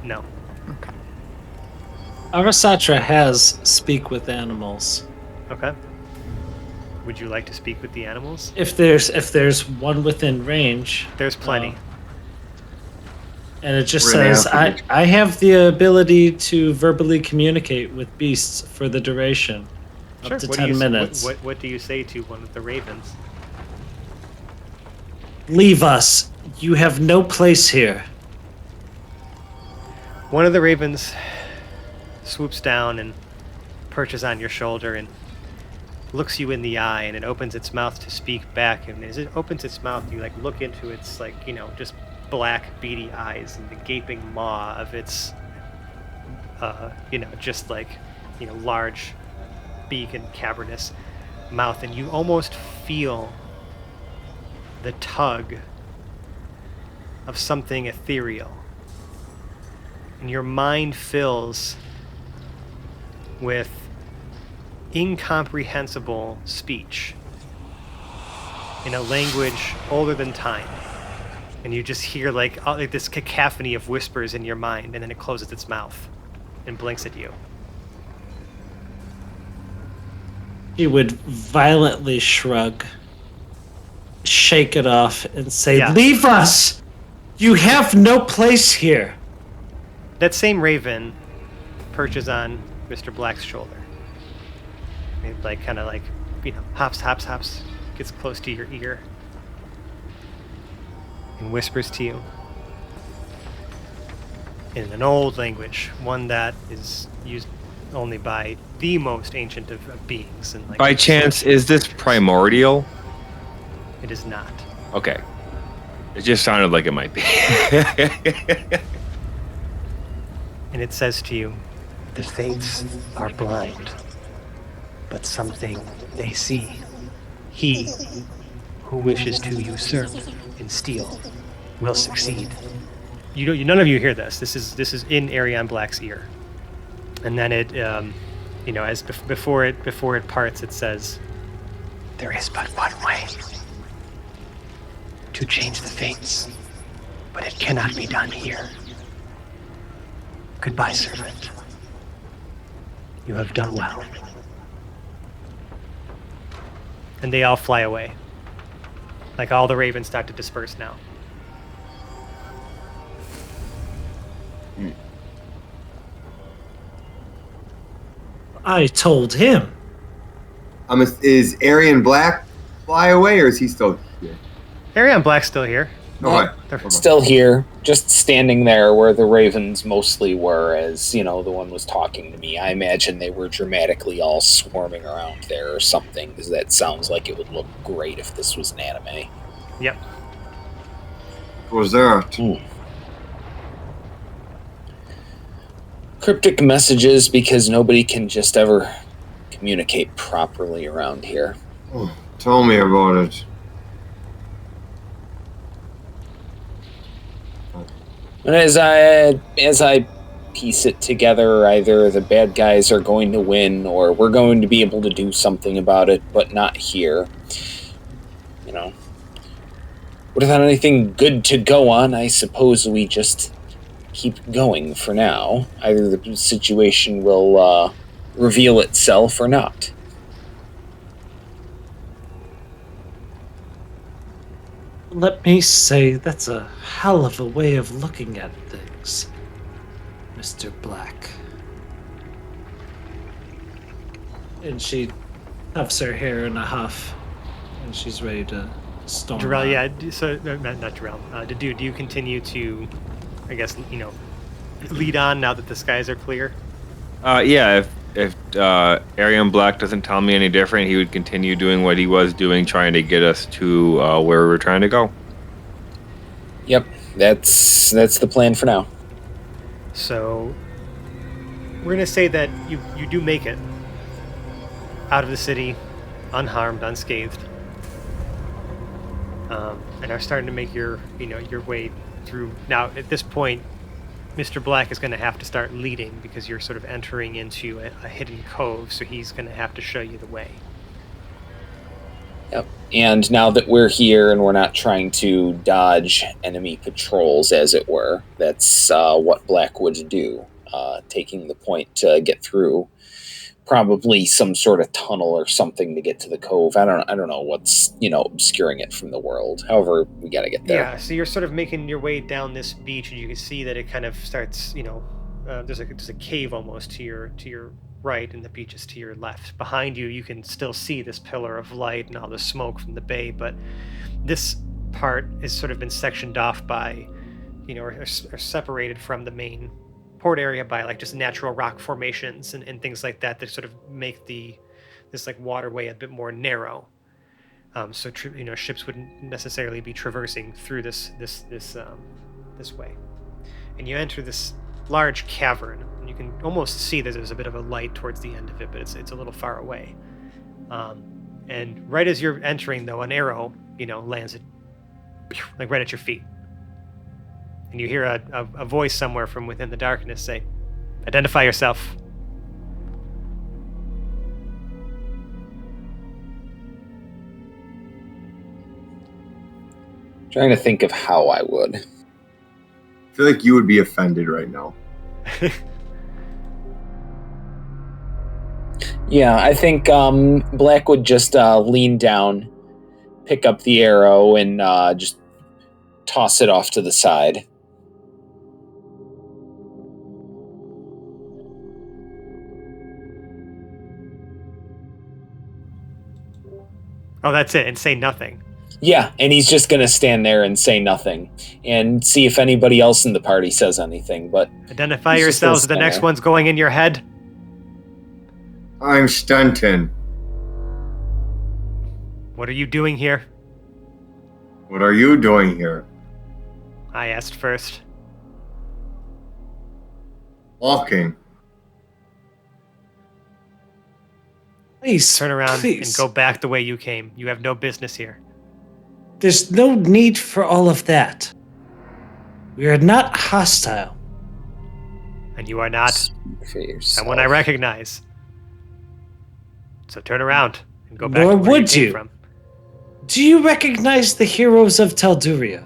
Speaker 3: No.
Speaker 6: Okay.
Speaker 1: Arasatra has speak with animals.
Speaker 3: Okay. Would you like to speak with the animals?
Speaker 1: If there's one within range,
Speaker 3: There's plenty.
Speaker 1: and it just
Speaker 5: We're gonna
Speaker 1: says,
Speaker 5: have to
Speaker 1: I have the ability to verbally communicate with beasts for the duration, up to
Speaker 3: What
Speaker 1: 10
Speaker 3: do you,
Speaker 1: minutes.
Speaker 3: What do you say to one of the ravens?
Speaker 1: Leave us. You have no place here.
Speaker 3: One of the ravens swoops down and perches on your shoulder and looks you in the eye, and it opens its mouth to speak back. And as it opens its mouth, you look into its just black beady eyes and the gaping maw of its large beak and cavernous mouth, and you almost feel the tug of something ethereal, and your mind fills with incomprehensible speech in a language older than time, and you just hear this cacophony of whispers in your mind, and then it closes its mouth and blinks at you.
Speaker 1: He would violently shrug, shake it off, and say,
Speaker 3: Yeah.
Speaker 1: Leave us! You have no place here.
Speaker 3: That same raven perches on Mr. Black's shoulder. It hops, gets close to your ear, and whispers to you in an old language, one that is used only by the most ancient of beings. And
Speaker 2: By chance, is this primordial?
Speaker 3: it is not.
Speaker 2: Okay. It just sounded like it might be.
Speaker 3: And it says to you, "The fates are blind, but something they see. He who wishes to usurp and steal will succeed." None of you hear this. This is in Arion Black's ear. And then it, before it parts, it says, "There is but one way to change the fates, but it cannot be done here. Goodbye, servant. You have done well." And they all fly away. All the ravens start to disperse now.
Speaker 1: I told him.
Speaker 5: Is Arian Black fly away, or is he still here?
Speaker 3: Arion Black's still here.
Speaker 5: Okay.
Speaker 4: Still here, just standing there where the ravens mostly were, as the one was talking to me. I imagine they were dramatically all swarming around there or something, because that sounds like it would look great if this was an anime.
Speaker 3: Yep.
Speaker 5: What was that?
Speaker 4: Cryptic messages, because nobody can just ever communicate properly around here.
Speaker 5: Oh, tell me about it.
Speaker 4: And as I piece it together, either the bad guys are going to win, or we're going to be able to do something about it, but not here. Without anything good to go on, I suppose we just keep going for now. Either the situation will reveal itself or not.
Speaker 1: Let me say, that's a hell of a way of looking at things, Mr. Black. And she huffs her hair in a huff, and she's ready to storm
Speaker 3: Jarrell,
Speaker 1: out.
Speaker 3: yeah. So not Jarrell. Do you continue to, I guess, lead on now that the skies are clear?
Speaker 2: Yeah, if Arian Black doesn't tell me any different, he would continue doing what he was doing, trying to get us to where we were trying to go.
Speaker 4: Yep, that's the plan for now.
Speaker 3: So we're gonna say that you do make it out of the city, unharmed, unscathed, and are starting to make your way through. Now at this point, Mr. Black is going to have to start leading because you're sort of entering into a hidden cove, so he's going to have to show you the way.
Speaker 4: Yep. And now that we're here and we're not trying to dodge enemy patrols, as it were, that's what Black would do, taking the point to get through probably some sort of tunnel or something to get to the cove. I don't know what's obscuring it from the world. However, we got to get there.
Speaker 3: Yeah, so you're sort of making your way down this beach, and you can see that it kind of starts. There's a cave almost to your right, and the beach is to your left. Behind you, you can still see this pillar of light and all the smoke from the bay, but this part has sort of been sectioned off by, or separated from the main port area by like just natural rock formations and things like that sort of make this like waterway a bit more narrow. So ships wouldn't necessarily be traversing through this way. And you enter this large cavern, and you can almost see that there's a bit of a light towards the end of it, but it's a little far away. And right as you're entering, though, an arrow lands like right at your feet. And you hear a voice somewhere from within the darkness say, "Identify yourself."
Speaker 4: Trying to think of how I would.
Speaker 5: I feel like you would be offended right now.
Speaker 4: Yeah, I think Black would just lean down, pick up the arrow, and just toss it off to the side.
Speaker 3: Oh, that's it, and say nothing.
Speaker 4: Yeah, and he's just going to stand there and say nothing and see if anybody else in the party says anything, but...
Speaker 3: Identify yourselves, the next one's going in your head.
Speaker 5: I'm Stanton.
Speaker 3: What are you doing here?
Speaker 5: What are you doing here?
Speaker 3: I asked first.
Speaker 5: Walking.
Speaker 1: Please,
Speaker 3: Turn around
Speaker 1: please.
Speaker 3: and go back the way you came. You have no business here.
Speaker 1: There's no need for all of that. We are not hostile.
Speaker 3: And you are not someone I recognize. So turn around and go back
Speaker 1: Nor
Speaker 3: to where
Speaker 1: would
Speaker 3: you came
Speaker 1: you.
Speaker 3: from.
Speaker 1: Do you recognize the heroes of Telduria?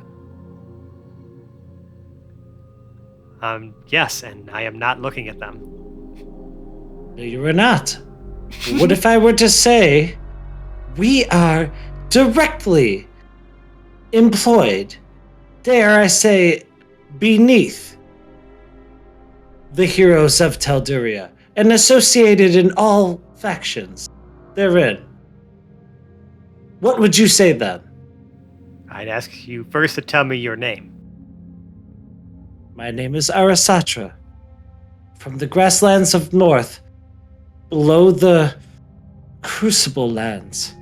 Speaker 3: Yes, and I am not looking at them.
Speaker 1: No, you are not. What if I were to say we are directly employed, dare I say, beneath the heroes of Telduria and associated in all factions therein? What would you say then?
Speaker 3: I'd ask you first to tell me your name.
Speaker 1: My name is Arasatra, from the grasslands of North, below the Crucible Lands.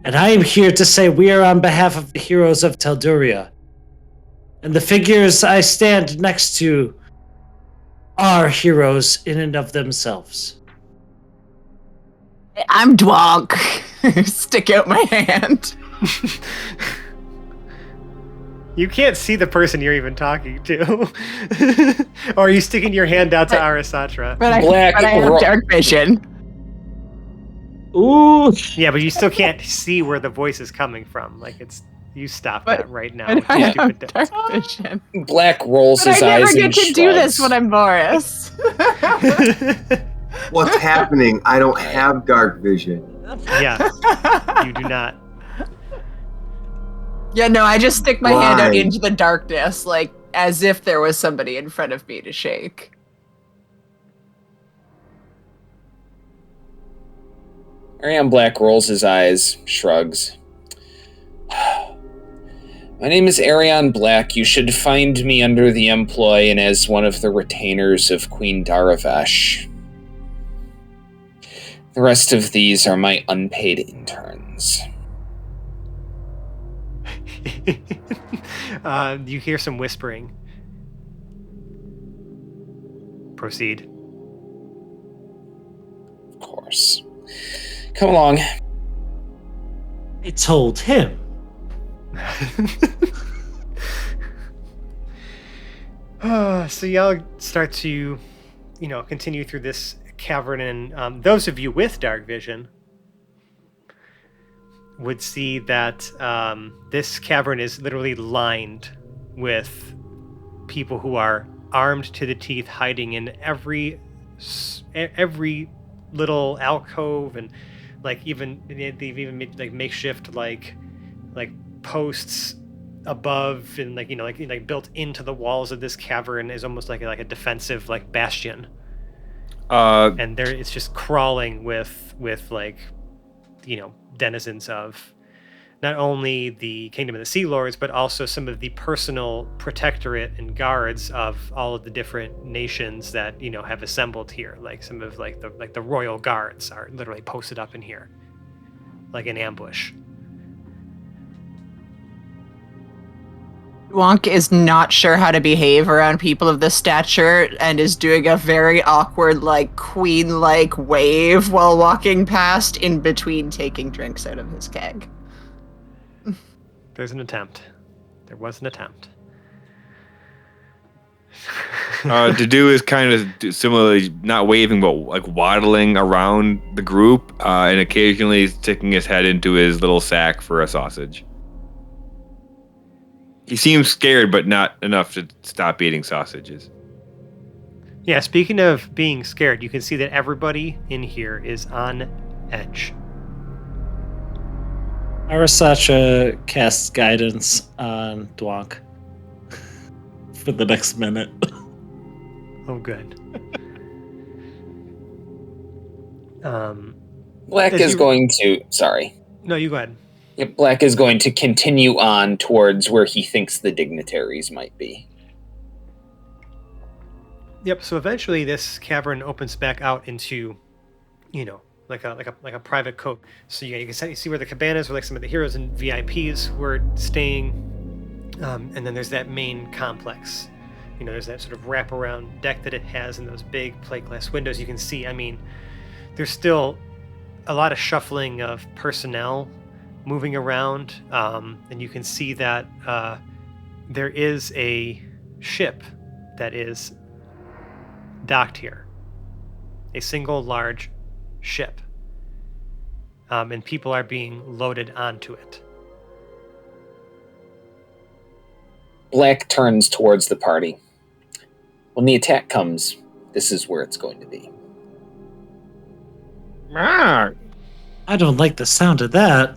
Speaker 1: And I am here to say we are on behalf of the heroes of Telduria. And the figures I stand next to are heroes in and of themselves.
Speaker 6: I'm Dwonk. Stick out my hand.
Speaker 3: You can't see the person you're even talking to. Or are you sticking your hand out to Arasatra?
Speaker 6: But I have dark vision.
Speaker 1: Ooh!
Speaker 3: Yeah, but you still can't see where the voice is coming from. Like, you stop that right now.
Speaker 6: But I
Speaker 3: you
Speaker 6: have
Speaker 3: stupid
Speaker 6: dark vision.
Speaker 4: Black rolls
Speaker 6: But
Speaker 4: his
Speaker 6: I never
Speaker 4: eyes
Speaker 6: get
Speaker 4: and
Speaker 6: to do this
Speaker 4: shrugs.
Speaker 6: when I'm Boris.
Speaker 5: What's happening? I don't have dark vision.
Speaker 3: Yes, you do not.
Speaker 6: Yeah, no, I just stick my hand out
Speaker 5: Why?
Speaker 6: into the darkness, like as if there was somebody in front of me to shake.
Speaker 4: Ariane Black rolls his eyes, shrugs. My name is Ariane Black. You should find me under the employ and as one of the retainers of Queen Daravash. The rest of these are my unpaid interns.
Speaker 3: You hear some whispering. Proceed.
Speaker 4: Of course. Come along.
Speaker 1: I told him.
Speaker 3: So y'all start to, continue through this cavern, and those of you with dark vision would see that this cavern is literally lined with people who are armed to the teeth, hiding in every little alcove, and they've even made like makeshift like posts above, and like built into the walls of this cavern is almost like a defensive like bastion. And there it's just crawling with denizens of not only the Kingdom of the Sea Lords, but also some of the personal protectorate and guards of all of the different nations that have assembled here. Like some of the royal guards are literally posted up in here, like an ambush.
Speaker 6: Wonk is not sure how to behave around people of this stature and is doing a very awkward, queen-like wave while walking past, in between taking drinks out of his keg.
Speaker 3: There's an attempt. There was an attempt.
Speaker 2: Dedu is kind of similarly not waving, but like waddling around the group, and occasionally sticking his head into his little sack for a sausage. He seems scared, but not enough to stop eating sausages.
Speaker 3: Yeah, speaking of being scared, you can see that everybody in here is on edge.
Speaker 1: Arasatra casts guidance on Dwonk for the next minute.
Speaker 3: Oh, good.
Speaker 4: Black is going to... Sorry.
Speaker 3: No, you go ahead.
Speaker 4: Yep, Black is going to continue on towards where he thinks the dignitaries might be.
Speaker 3: Yep. So eventually, this cavern opens back out into, like a private cove. So you can see where the cabanas, where some of the heroes and VIPs were staying, and then there's that main complex. There's that sort of wraparound deck that it has, and those big plate glass windows. You can see. There's still a lot of shuffling of personnel moving around, and you can see that there is a ship that is docked here, a single large ship, and people are being loaded onto it.
Speaker 4: Black turns towards the party. When the attack comes, this is where it's going to be.
Speaker 1: I don't like the sound of that.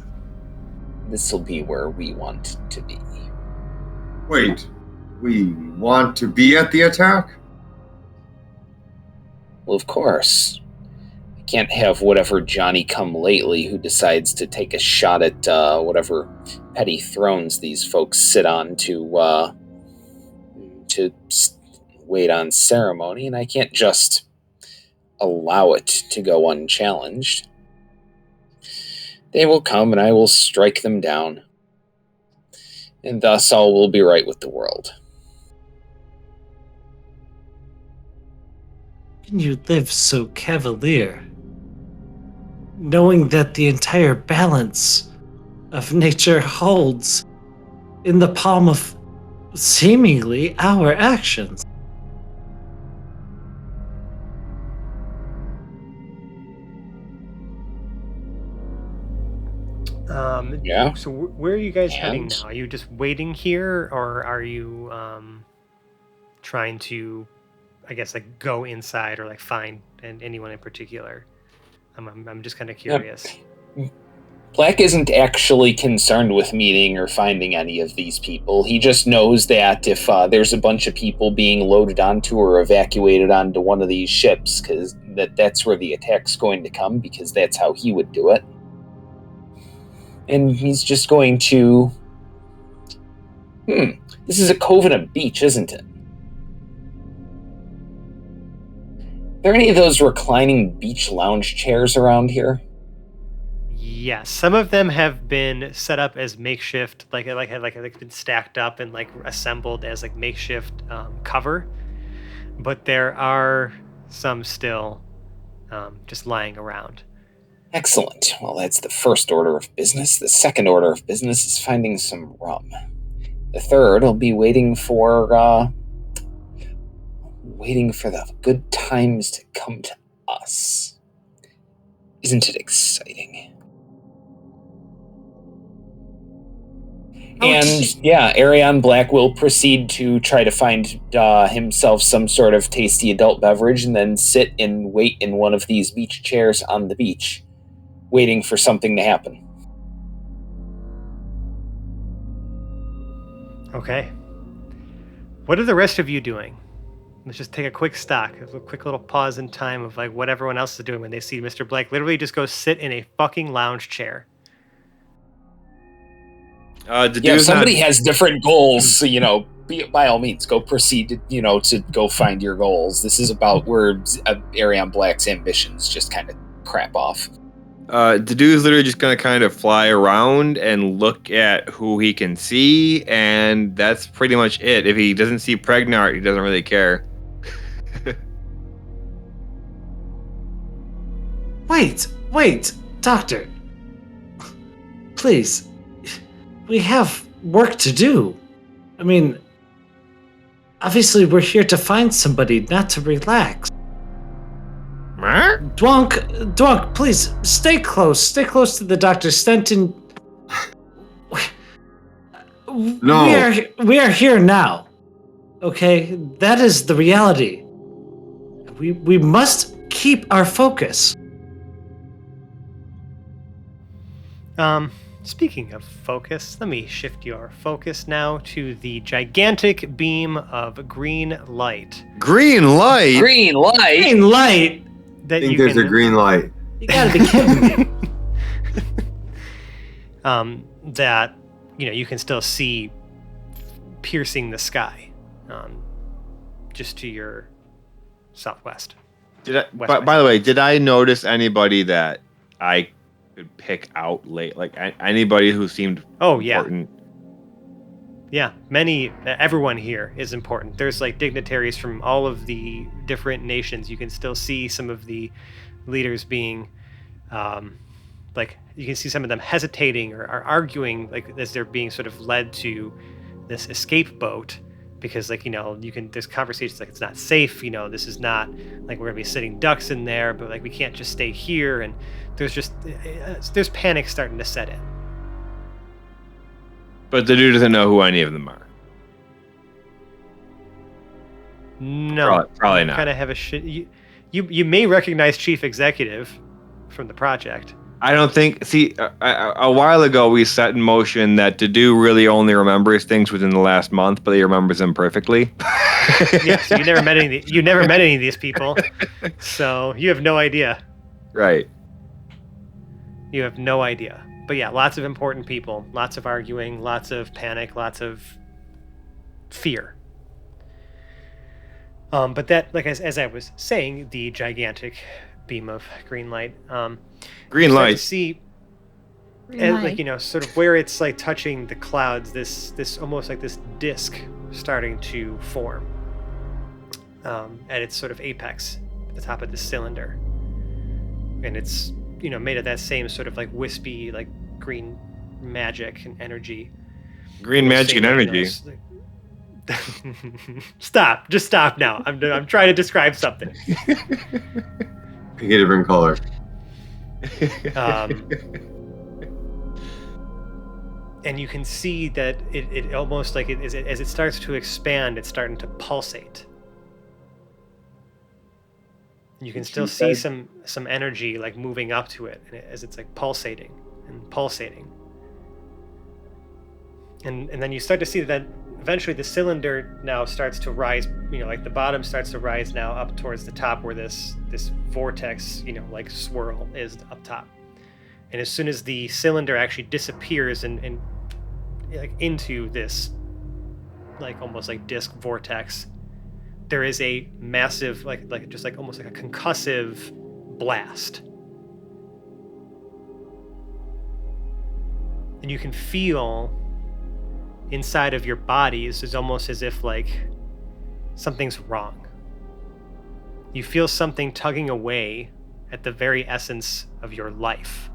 Speaker 4: This will be where we want to be.
Speaker 5: Wait, we want to be at the attack?
Speaker 4: Well, of course. Can't have whatever Johnny-come-lately who decides to take a shot at whatever petty thrones these folks sit on to wait on ceremony, and I can't just allow it to go unchallenged. They will come, and I will strike them down, and thus all will be right with the world.
Speaker 1: Can you live so cavalier, knowing that the entire balance of nature holds in the palm of seemingly our actions?
Speaker 4: Yeah.
Speaker 3: So where are you guys heading
Speaker 4: And?
Speaker 3: now? Are you just waiting here, or are you trying to, I guess, like go inside or like find anyone in particular? I'm just kind of curious.
Speaker 4: Black isn't actually concerned with meeting or finding any of these people. He just knows that if there's a bunch of people being loaded onto or evacuated onto one of these ships, because that's where the attack's going to come, because that's how he would do it. And he's just going to... This is a cove and a beach, isn't it? Are there any of those reclining beach lounge chairs around here?
Speaker 3: Yes, some of them have been set up as makeshift, like been stacked up and like assembled as like makeshift cover, but there are some still just lying around.
Speaker 4: Excellent. Well, that's the first order of business. The second order of business is finding some rum. The third will be waiting for the good times to come to us. Isn't it exciting? And yeah, Arion Black will proceed to try to find himself some sort of tasty adult beverage and then sit and wait in one of these beach chairs on the beach, waiting for something to happen.
Speaker 3: Okay. What are the rest of you doing? Let's just take a quick stock, a quick little pause in time of like what everyone else is doing when they see Mr. Black literally just go sit in a fucking lounge chair.
Speaker 4: If somebody has different goals, by all means, go proceed to go find your goals. This is about where Arion Black's ambitions just kind of crap off.
Speaker 2: The dude's literally just gonna kind of fly around and look at who he can see, and that's pretty much it. If he doesn't see Pregnart, he doesn't really care.
Speaker 1: Wait, Doctor. Please. We have work to do. I mean, obviously we're here to find somebody, not to relax. Dwonk, please stay close to the doctor. Stenton.
Speaker 5: No.
Speaker 1: We are here now. Okay, that is the reality. We must keep our focus.
Speaker 3: Speaking of focus, let me shift your focus now to the gigantic beam of green light.
Speaker 2: Green light?
Speaker 4: Green light?
Speaker 1: Green light?
Speaker 3: That
Speaker 5: I think there's a green light.
Speaker 1: You gotta be kidding me.
Speaker 3: That, you can still see piercing the sky, just to your southwest.
Speaker 2: By the way, did I notice anybody that I could pick out late? Like anybody who seemed important?
Speaker 3: Yeah, everyone here is important. There's like dignitaries from all of the different nations. You can still see some of the leaders being, you can see some of them hesitating or arguing, like as they're being sort of led to this escape boat, because there's conversations like it's not safe. This is not like we're gonna be sitting ducks in there, but like we can't just stay here. And there's panic starting to set in.
Speaker 2: But the dude doesn't know who any of them are.
Speaker 3: No,
Speaker 2: probably not.
Speaker 3: Kind of have a shit. You may recognize Chief Executive from the project.
Speaker 2: I don't think. See, a while ago we set in motion that Dedu really only remembers things within the last month, but he remembers them perfectly.
Speaker 3: Yeah, so you never met any of these people, so you have no idea.
Speaker 2: Right.
Speaker 3: You have no idea. But yeah, lots of important people, lots of arguing, lots of panic, lots of fear. But that, like as I was saying, the gigantic beam of green light.
Speaker 2: Green
Speaker 3: you start
Speaker 2: light.
Speaker 3: to see,
Speaker 6: Green
Speaker 3: like sort of where it's like touching the clouds. This almost like this disc starting to form at its sort of apex, at the top of the cylinder, and it's made of that same sort of like wispy like green magic and energy.
Speaker 2: Green magic and energy.
Speaker 3: Stop! Just stop now. I'm trying to describe something.
Speaker 5: Pick a different color.
Speaker 3: And you can see that it almost like as it starts to expand, it's starting to pulsate. You can still see some energy like moving up to it, as it's like pulsating and pulsating. And then you start to see that eventually the cylinder now starts to rise, like the bottom starts to rise now up towards the top where this vortex, like swirl is up top. And as soon as the cylinder actually disappears and like into this like almost like disc vortex, there is a massive like just like almost like a concussive blast. And you can feel inside of your bodies is almost as if like something's wrong. You feel something tugging away at the very essence of your life.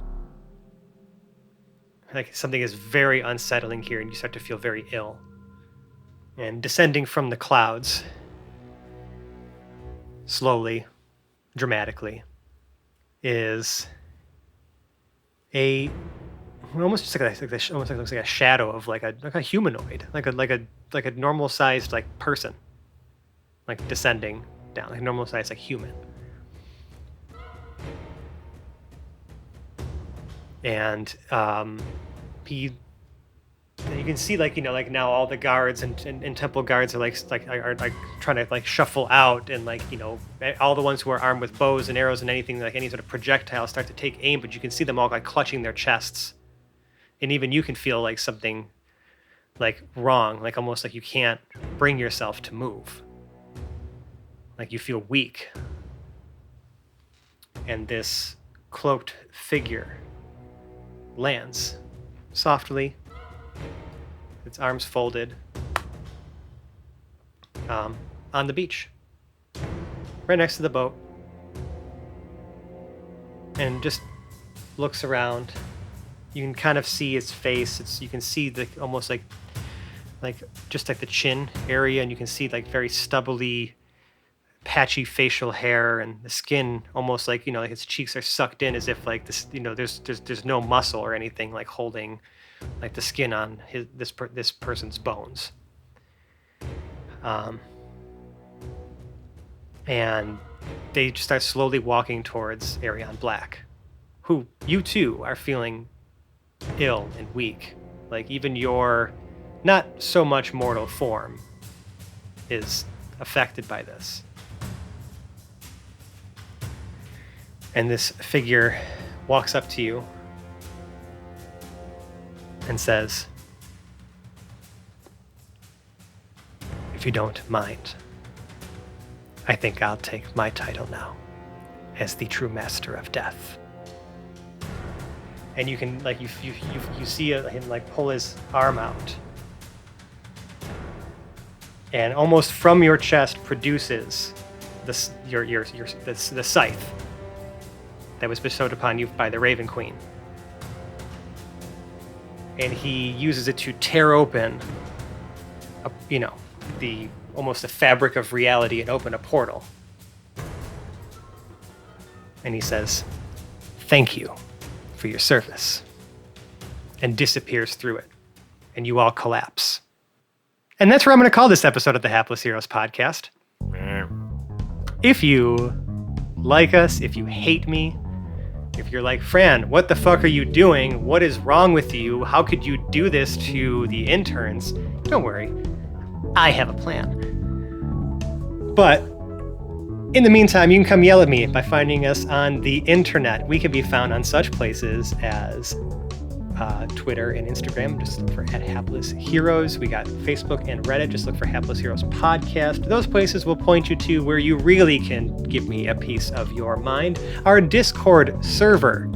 Speaker 3: Like something is very unsettling here, and you start to feel very ill. And descending from the clouds, slowly, dramatically, is almost just almost looks like a shadow of like a humanoid, like a normal sized like person, like descending down, like normal sized like human. And you can see like like now all the guards and temple guards are like trying to like shuffle out, and like all the ones who are armed with bows and arrows and anything like any sort of projectile start to take aim, but you can see them all like clutching their chests, and even you can feel like something like wrong, like almost like you can't bring yourself to move, like you feel weak. And this cloaked figure lands softly, its arms folded, on the beach, right next to the boat, and just looks around. You can kind of see its face. You can see the almost like just like the chin area, and you can see like very stubbly, patchy facial hair, and the skin almost like like its cheeks are sucked in as if like this there's no muscle or anything like holding like the skin on this person's bones. And they just start slowly walking towards Arion Black, who you too are feeling ill and weak. Like even your not so much mortal form is affected by this. And this figure walks up to you and says, "If you don't mind, I think I'll take my title now as the true master of death." And you can like you see him like pull his arm out, and almost from your chest produces the scythe that was bestowed upon you by the Raven Queen. And he uses it to tear open, the almost the fabric of reality and open a portal. And he says, "Thank you for your service," and disappears through it. And you all collapse. And that's where I'm going to call this episode of the Hapless Heroes podcast. If you like us, if you hate me, if you're like, "Fran, what the fuck are you doing? What is wrong with you? How could you do this to the interns?" Don't worry, I have a plan. But In the meantime, you can come yell at me by finding us on the internet. We can be found on such places as Twitter and Instagram. Just look for @HaplessHeroes. We got Facebook and Reddit. Just look for Hapless Heroes Podcast. Those places will point you to where you really can give me a piece of your mind. Our Discord server,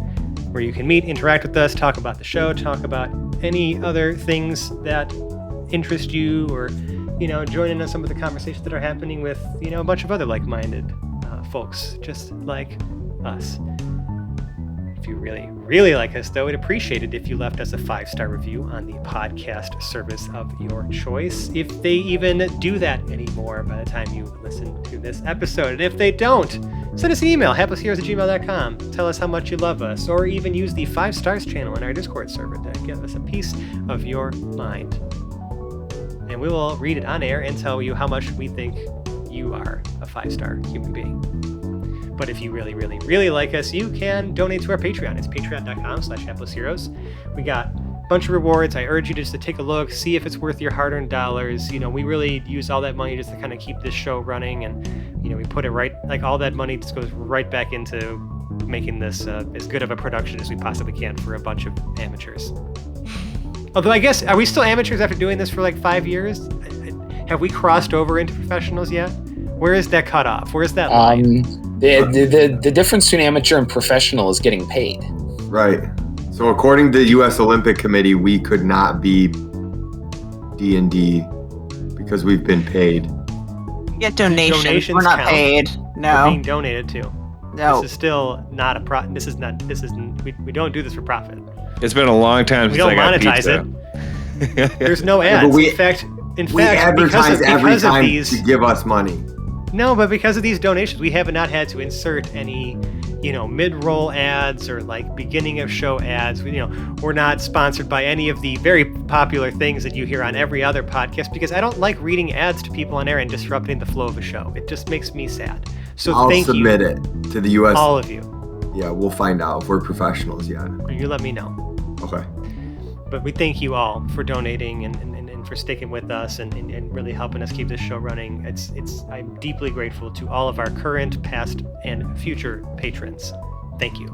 Speaker 3: where you can meet, interact with us, talk about the show, talk about any other things that interest you, or join in on some of the conversations that are happening with a bunch of other like-minded folks just like us. If you really, really like us, though, we'd appreciate it if you left us a 5-star review on the podcast service of your choice, if they even do that anymore by the time you listen to this episode. And if they don't, send us an email, haplessheroes@gmail.com. Tell us how much you love us, or even use the 5 stars channel in our Discord server to give us a piece of your mind. And we will read it on air and tell you how much we think you are a 5-star human being. But if you really, really, really like us, you can donate to our Patreon. It's patreon.com/haplessheroes. We got a bunch of rewards. I urge you just to take a look, see if it's worth your hard-earned dollars. We really use all that money just to kind of keep this show running. And, we put it right, like all that money just goes right back into making this as good of a production as we possibly can for a bunch of amateurs. Although I guess, are we still amateurs after doing this for like 5 years? Have we crossed over into professionals yet? Where is that cutoff? Where's that line?
Speaker 4: The difference between amateur and professional is getting paid.
Speaker 5: Right. So according to the U.S. Olympic Committee, we could not be D&D because we've been paid.
Speaker 6: We get donations. We're not
Speaker 3: count.
Speaker 6: paid.
Speaker 3: We're
Speaker 6: No.
Speaker 3: being donated to.
Speaker 6: No.
Speaker 3: This is still not a we don't do this for profit.
Speaker 2: It's been a long time
Speaker 3: We
Speaker 2: since I
Speaker 3: don't
Speaker 2: got
Speaker 3: monetize
Speaker 2: pizza.
Speaker 3: it. There's no
Speaker 5: Yeah,
Speaker 3: ads.
Speaker 5: but we
Speaker 3: in fact,
Speaker 5: We advertise every
Speaker 3: because of
Speaker 5: time
Speaker 3: these,
Speaker 5: to give us money.
Speaker 3: No, but because of these donations, we have not had to insert any, mid-roll ads or like beginning of show ads. We're not sponsored by any of the very popular things that you hear on every other podcast, because I don't like reading ads to people on air and disrupting the flow of a show. It just makes me sad. So
Speaker 5: I'll
Speaker 3: thank
Speaker 5: submit
Speaker 3: you,
Speaker 5: it to the U.S.
Speaker 3: all of you.
Speaker 5: Yeah, we'll find out if we're professionals yet.
Speaker 3: You let me know.
Speaker 5: Okay.
Speaker 3: But we thank you all for donating and for sticking with us and really helping us keep this show running. I'm deeply grateful to all of our current, past, and future patrons. Thank you.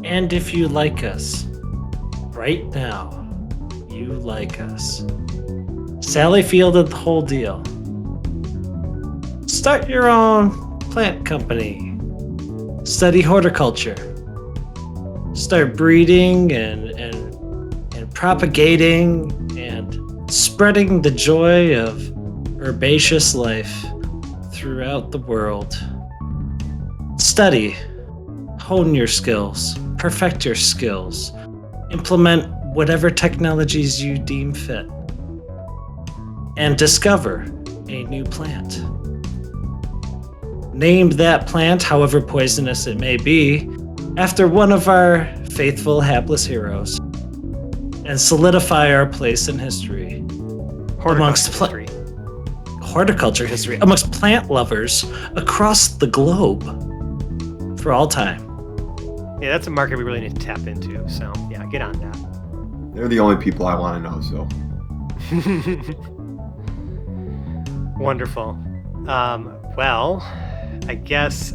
Speaker 1: And if you like us, right now, you like us. Sally fielded the whole deal. Start your own plant company. Study horticulture. Start breeding and propagating and spreading the joy of herbaceous life throughout the world. Study, hone your skills, perfect your skills, implement whatever technologies you deem fit, and discover a new plant. Name that plant, however poisonous it may be, after one of our faithful hapless heroes, and solidify our place in history horticulture history amongst plant lovers across the globe for all time.
Speaker 3: Yeah, that's a market we really need to tap into. So yeah, get on that.
Speaker 5: They're the only people I want to know, so.
Speaker 3: Wonderful. Well, I guess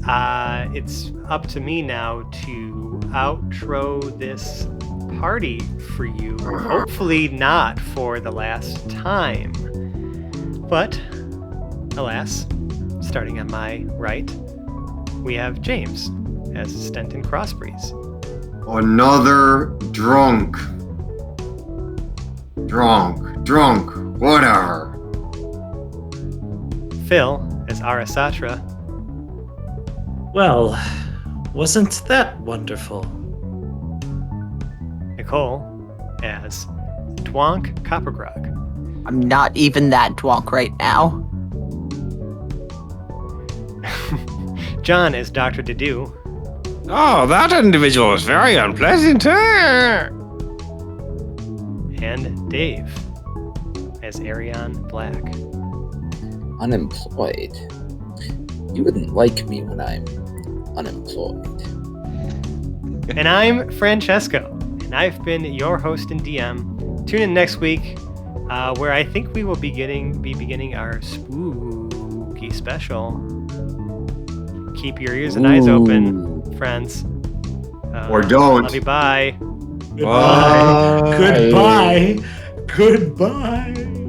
Speaker 3: it's up to me now to outro this party for you. Hopefully not for the last time. But, alas, starting on my right, we have James as Stenton Crossbreeze.
Speaker 5: Another drunk, whatever.
Speaker 3: Phil as Arasatra.
Speaker 1: Well, wasn't that wonderful?
Speaker 3: Nicole as Dwonk Coppergrog.
Speaker 6: I'm not even that drunk right now.
Speaker 3: John as Dr. Dedu.
Speaker 2: Oh, that individual is very unpleasant.
Speaker 3: And Dave as Arion Black.
Speaker 4: Unemployed. You wouldn't like me when I'm unemployed.
Speaker 3: And I'm Francesco, and I've been your host and DM. Tune in next week, where I think we will be beginning our spooky spooky special. Keep your ears and eyes open, friends.
Speaker 5: Or don't.
Speaker 3: Love you. Bye.
Speaker 1: Goodbye. Goodbye. Goodbye.